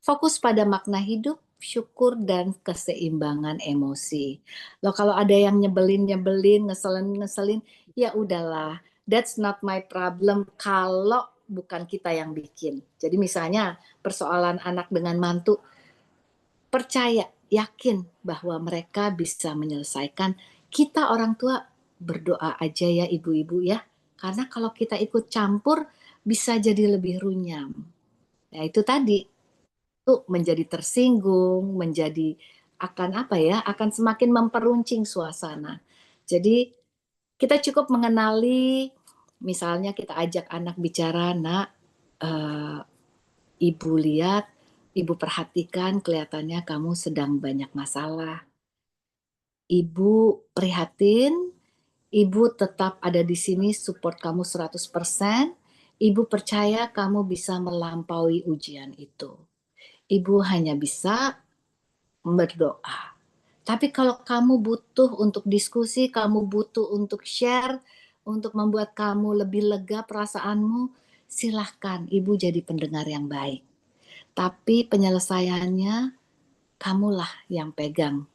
Fokus pada makna hidup, syukur, dan keseimbangan emosi. Loh kalau ada yang nyebelin, ngeselin, ya udahlah. That's not my problem kalau bukan kita yang bikin. Jadi misalnya persoalan anak dengan mantu, percaya, yakin bahwa mereka bisa menyelesaikan. Kita orang tua berdoa aja ya ibu-ibu ya. Karena kalau kita ikut campur bisa jadi lebih runyam. Ya itu tadi, itu menjadi tersinggung, menjadi akan semakin memperuncing suasana. Jadi kita cukup mengenali, misalnya kita ajak anak bicara, nak, ibu lihat, ibu perhatikan kelihatannya kamu sedang banyak masalah. Ibu prihatin, ibu tetap ada di sini support kamu 100%, ibu percaya kamu bisa melampaui ujian itu. Ibu hanya bisa berdoa. Tapi kalau kamu butuh untuk diskusi, kamu butuh untuk share, untuk membuat kamu lebih lega perasaanmu, silahkan ibu jadi pendengar yang baik. Tapi penyelesaiannya kamulah yang pegang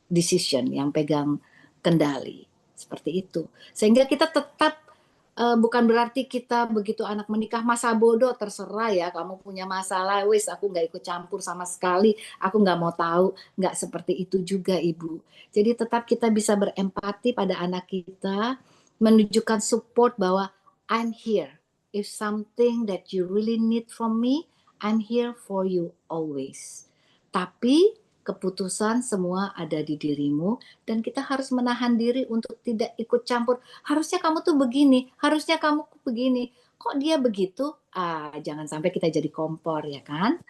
decision, yang pegang kendali. Seperti itu. Sehingga kita tetap bukan berarti kita begitu anak menikah masa bodoh, terserah ya kamu punya masalah, wis aku nggak ikut campur sama sekali, aku nggak mau tahu, nggak seperti itu juga ibu. Jadi tetap kita bisa berempati pada anak kita, menunjukkan support bahwa I'm here, if something that you really need from me, I'm here for you always. Tapi keputusan semua ada di dirimu dan kita harus menahan diri untuk tidak ikut campur. Harusnya kamu tuh begini, harusnya kamu begini. Kok dia begitu? Jangan sampai kita jadi kompor ya kan?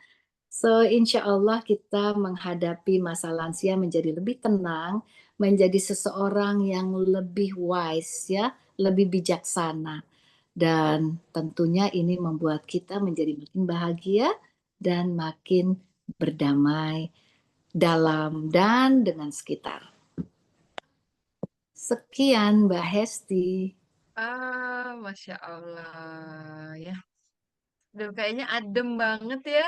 So insya Allah kita menghadapi masa lansia menjadi lebih tenang, menjadi seseorang yang lebih wise ya, lebih bijaksana. Dan tentunya ini membuat kita menjadi makin bahagia dan makin berdamai dalam dan dengan sekitar. Sekian Mbak Hesti. Masya Allah ya. Aduh, kayaknya adem banget ya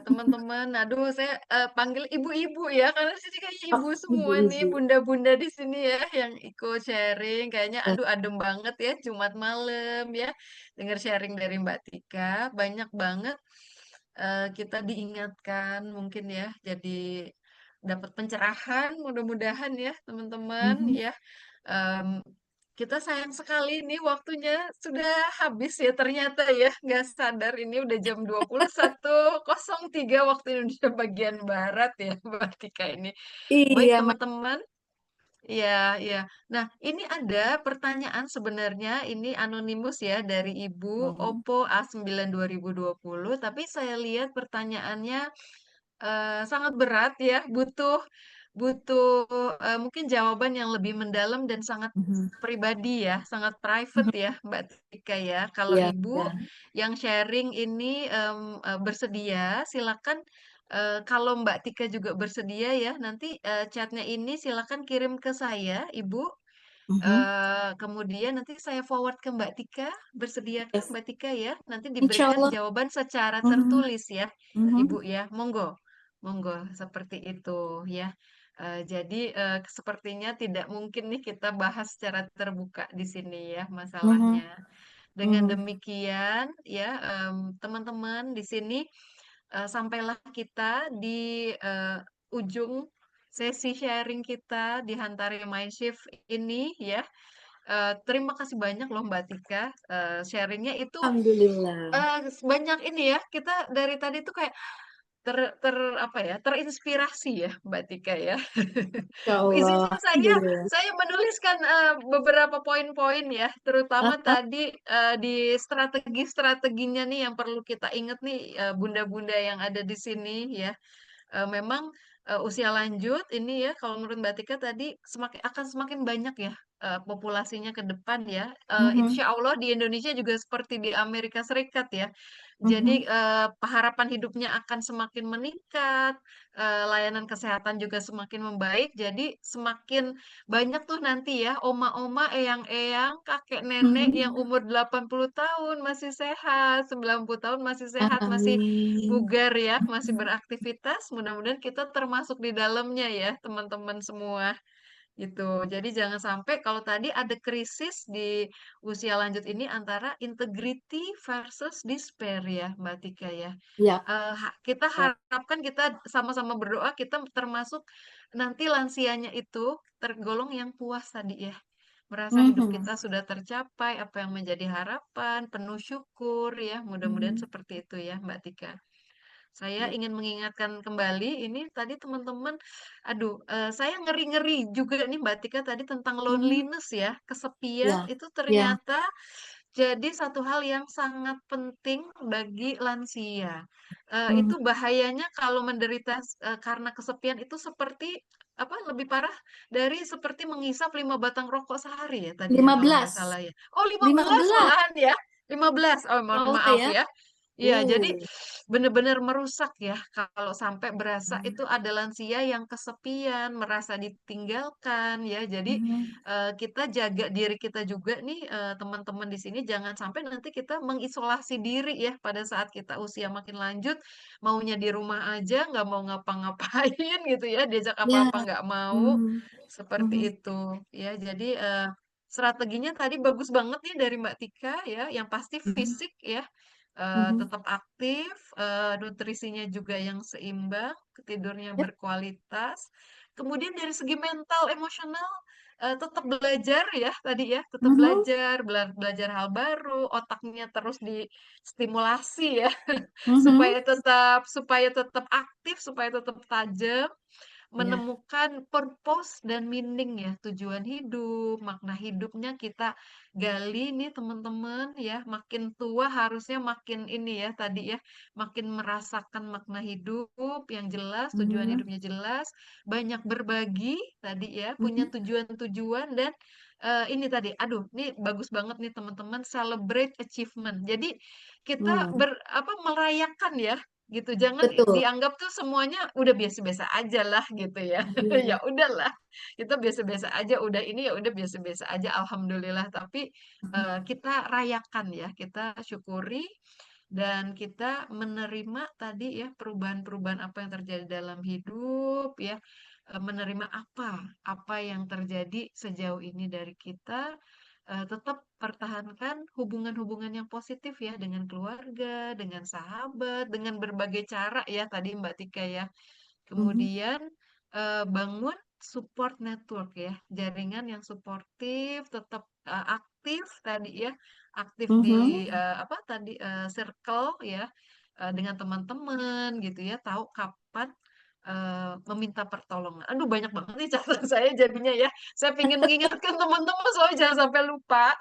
teman-teman. Aduh, saya panggil ibu-ibu ya, karena sini kayaknya ibu semua nih, Ibu-ibu. bunda-bunda di sini ya yang ikut sharing. Kayaknya aduh adem banget ya Jumat malam ya, dengar sharing dari Mbak Tika. Banyak banget kita diingatkan mungkin ya, jadi dapat pencerahan mudah-mudahan ya teman-teman ya. Em, kita sayang sekali nih waktunya sudah habis ya ternyata ya, nggak sadar ini udah jam 21.03 waktu Indonesia bagian Barat ya Mbak Tika ini. Baik Iya, teman-teman, ya ya. Nah ini ada pertanyaan sebenarnya ini anonimus ya dari Ibu Mas. Oppo A9 2020, tapi saya lihat pertanyaannya sangat berat ya, butuh butuh mungkin jawaban yang lebih mendalam dan sangat Mhm. pribadi ya, sangat private Mhm. ya, Mbak Tika ya. Kalau Iya, Ibu iya. yang sharing ini bersedia, silakan kalau Mbak Tika juga bersedia ya, nanti chatnya ini silakan kirim ke saya, Ibu. Mhm. Kemudian nanti saya forward ke Mbak Tika, bersediakah Yes. Mbak Tika ya? Nanti Insya diberikan Allah. jawaban secara Mhm. tertulis ya, Ibu Mhm. ya. Monggo, monggo seperti itu ya. Jadi sepertinya tidak mungkin nih kita bahas secara terbuka di sini ya Mhm. masalahnya. Dengan Mhm. demikian ya teman-teman di sini sampailah kita di ujung sesi sharing kita di Hantari My Shift ini ya. Terima kasih banyak loh Mbak Tika, sharing-nya itu Alhamdulillah. banyak ini ya, kita dari tadi tuh kayak apa ya, terinspirasi ya Mbak Tika ya. Insya Allah. Izinkan Alhamdulillah. saya menuliskan beberapa poin-poin ya, terutama Ah, tadi di strategi-strateginya nih yang perlu kita ingat nih bunda-bunda yang ada di sini ya. Memang usia lanjut ini ya kalau menurut Mbak Tika tadi akan semakin banyak ya populasinya ke depan ya. mhm. Insya Allah di Indonesia juga seperti di Amerika Serikat ya. Jadi Mhm. harapan hidupnya akan semakin meningkat, layanan kesehatan juga semakin membaik. Jadi semakin banyak tuh nanti ya oma-oma, eyang-eyang, kakek nenek yang Mhm. umur 80 tahun masih sehat, 90 tahun masih sehat, masih Amin. bugar ya, masih beraktivitas. Mudah-mudahan kita termasuk di dalamnya ya, teman-teman semua. Gitu. Jadi jangan sampai kalau tadi ada krisis di usia lanjut ini antara integrity versus despair ya, Mbak Tika ya. Ya, Kita ya. harapkan kita sama-sama berdoa kita termasuk nanti lansianya itu tergolong yang puas tadi ya. Merasa hidup Mhm. kita sudah tercapai, apa yang menjadi harapan, penuh syukur ya. Mudah-mudahan Mhm. seperti itu ya, Mbak Tika. Saya Ya. ingin mengingatkan kembali ini tadi teman-teman, aduh, saya ngeri-ngeri juga nih Mbak Tika tadi tentang Mhm. loneliness ya, kesepian Ya. itu Ya. ternyata jadi satu hal yang sangat penting bagi lansia. Mhm. Itu bahayanya kalau menderita karena kesepian itu seperti apa lebih parah dari seperti menghisap 5 batang rokok sehari ya tadi ya kalau nggak 15. salah ya. Oh 15 15. malahan ya. 15. Oh mohon Allah maaf ya. ya. Iya, jadi Uh. benar-benar merusak ya kalau sampai berasa itu Mhm. ada lansia yang kesepian, merasa ditinggalkan ya. Jadi Mhm. kita jaga diri kita juga nih teman-teman di sini jangan sampai nanti kita mengisolasi diri ya pada saat kita usia makin lanjut, maunya di rumah aja, nggak mau ngapa-ngapain gitu ya, diajak Ya. apa-apa nggak mau, Mhm. seperti Mhm. itu ya. Jadi strateginya tadi bagus banget nih dari Mbak Tika ya, yang pasti Mhm. fisik ya. Mhm. Tetap aktif, nutrisinya juga yang seimbang, tidurnya Yap. berkualitas. Kemudian dari segi mental, emosional, tetap belajar ya tadi ya, tetap Mhm. belajar, belajar hal baru, otaknya terus distimulasi ya, Mhm. supaya tetap aktif, supaya tetap tajam. Ya. Menemukan purpose dan meaning ya, tujuan hidup, makna hidupnya kita gali nih teman-teman ya, makin tua harusnya makin ini ya tadi ya, makin merasakan makna hidup yang jelas, tujuan Mhm. hidupnya jelas, banyak berbagi tadi ya, punya Mhm. tujuan-tujuan dan ini tadi, aduh ini bagus banget nih teman-teman, celebrate achievement. Jadi kita Mhm. apa merayakan ya gitu, jangan Betul. dianggap tuh semuanya udah biasa-biasa aja lah gitu ya. Ya Iya. udahlah, kita biasa-biasa aja, udah ini ya udah biasa-biasa aja alhamdulillah, tapi Mhm. kita rayakan ya, kita syukuri dan kita menerima tadi ya perubahan-perubahan apa yang terjadi dalam hidup ya, menerima apa yang terjadi sejauh ini dari kita, tetap pertahankan hubungan-hubungan yang positif ya dengan keluarga, dengan sahabat, dengan berbagai cara ya tadi Mbak Tika ya. Mhm. Kemudian bangun support network ya, jaringan yang suportif, tetap aktif tadi ya, aktif Mhm. di apa tadi circle ya dengan teman-teman gitu ya, tahu kapan meminta pertolongan. Aduh banyak banget nih catatan saya jadinya ya. Saya pengen mengingatkan teman-teman soalnya jangan sampai lupa.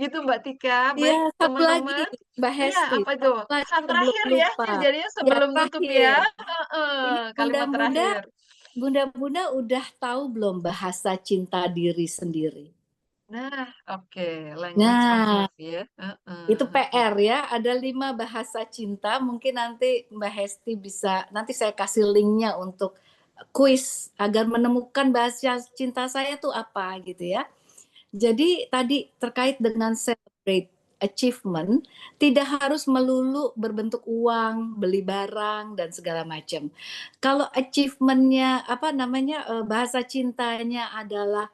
Gitu Mbak Tika. Iya, Baik satu lagi teman-teman. Mbak Iya, Hesti, apa itu? satu lagi Pesan sebelum terakhir ya. lupa. Ini jadinya Ya sebelum tutup ya. terakhir, ini Kalimat bunda-bunda, terakhir. bunda-bunda udah tahu belum bahasa cinta diri sendiri? Nah, oke. Language of Nah, love ya. itu PR ya, ada 5 bahasa cinta. Mungkin nanti Mbak Hesti bisa, nanti saya kasih linknya untuk kuis agar menemukan bahasa cinta saya tuh apa gitu ya. Jadi tadi terkait dengan celebrate achievement, tidak harus melulu berbentuk uang, beli barang dan segala macam. Kalau achievementnya apa namanya bahasa cintanya adalah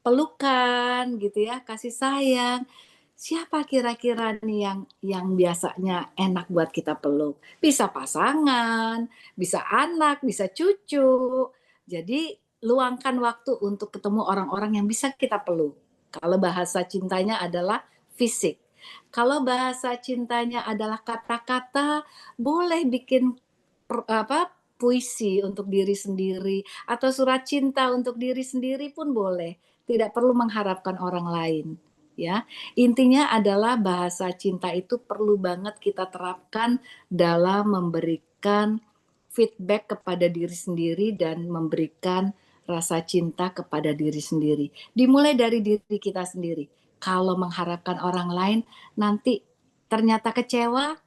pelukan gitu ya, kasih sayang. Siapa kira-kira nih yang biasanya enak buat kita peluk? Bisa pasangan, bisa anak, bisa cucu. Jadi luangkan waktu untuk ketemu orang-orang yang bisa kita peluk. Kalau bahasa cintanya adalah fisik. Kalau bahasa cintanya adalah kata-kata, boleh bikin puisi untuk diri sendiri atau surat cinta untuk diri sendiri pun boleh. Tidak perlu mengharapkan orang lain. Ya, intinya adalah bahasa cinta itu perlu banget kita terapkan dalam memberikan feedback kepada diri sendiri dan memberikan rasa cinta kepada diri sendiri. Dimulai dari diri kita sendiri. Kalau mengharapkan orang lain, nanti ternyata kecewa,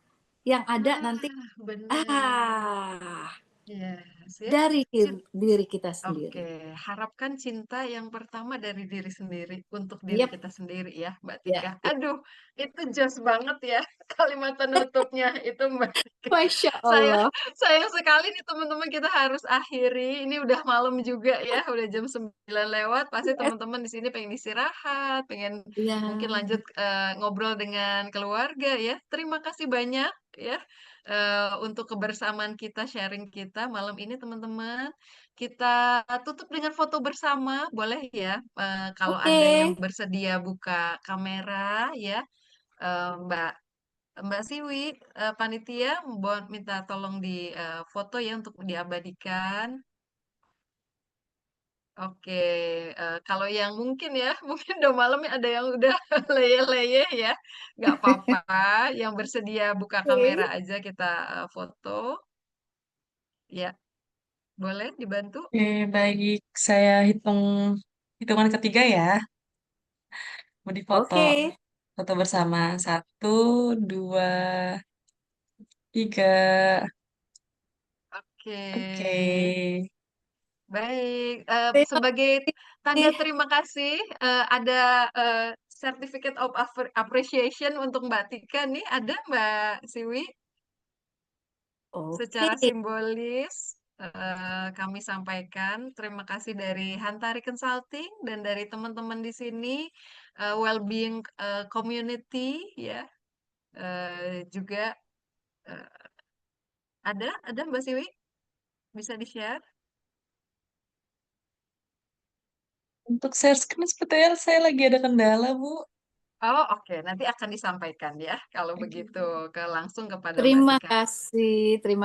yang ada nanti Benar. Yes, ya. dari diri kita Oke, sendiri. harapkan cinta yang pertama dari diri sendiri untuk diri Yep, kita sendiri ya, Mbak ya, Tika. ya. Aduh, itu jos banget ya kalimat penutupnya itu Mbak Tika. Masya Saya Allah. sayang sekali nih teman-teman kita harus akhiri. Ini udah malam juga ya, udah jam 9 lewat. Pasti Yes, teman-teman di sini pengen istirahat, pengen ya. mungkin lanjut ngobrol dengan keluarga ya. Terima kasih banyak ya untuk kebersamaan kita, sharing kita malam ini teman-teman. Kita tutup dengan foto bersama, boleh ya? Kalau ada yang Oke. bersedia buka kamera ya, Mbak Mbak Siwi, panitia minta tolong di foto ya untuk diabadikan. Oke, kalau yang mungkin ya, mungkin udah malam ya ada yang udah leyeh-leyeh ya, nggak apa-apa. Yang bersedia buka kamera Oke. aja kita foto. Ya, boleh dibantu? Oke, baik. Saya hitungan ketiga ya. Mau difoto. Oke. Foto bersama. 1, 2, 3. Oke. Oke. Baik, Terima sebagai tanda kasih. terima kasih, ada, certificate of appreciation untuk Mbak Tika nih, ada Mbak Siwi? Oke. Secara simbolis, kami sampaikan terima kasih dari Hantari Consulting dan dari teman-teman di sini, Wellbeing, Community ya, juga, eee, ada Mbak Siwi? Bisa di-share? Untuk share screen sepertinya saya lagi ada kendala, Bu. Oh, oke. Nanti akan disampaikan ya, kalau Oke. begitu ke Mbak Tika. Terima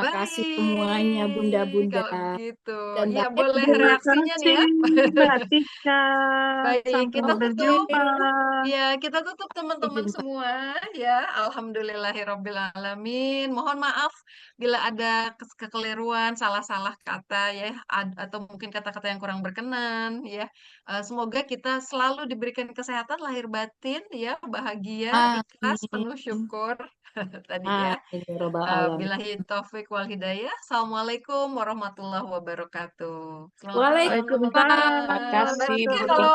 kasih semuanya Baik, bunda-bunda kalau begitu. dan Ya, Mbak boleh Hesti. Terima reaksinya nih kasih ya. Mbak Tika. Baik, Sampai kita tutup. berjumpa. Ya, kita tutup Sampai teman-teman jumpa. semua ya. Alhamdulillahirobbilalamin. Mohon maaf bila ada kekeliruan, salah-salah kata ya, atau mungkin kata-kata yang kurang berkenan ya. Semoga kita selalu diberikan kesehatan lahir batin ya, bahagia, ikhlas, Amin. penuh syukur tadi ya. Amin ya robbal alamin. Billahi taufik wal hidayah. Assalamualaikum warahmatullahi wabarakatuh. Selamat malam Waalaikumsalam. teman-teman. Waalaikumsalam Mbak Kasih, Tika Bu kalau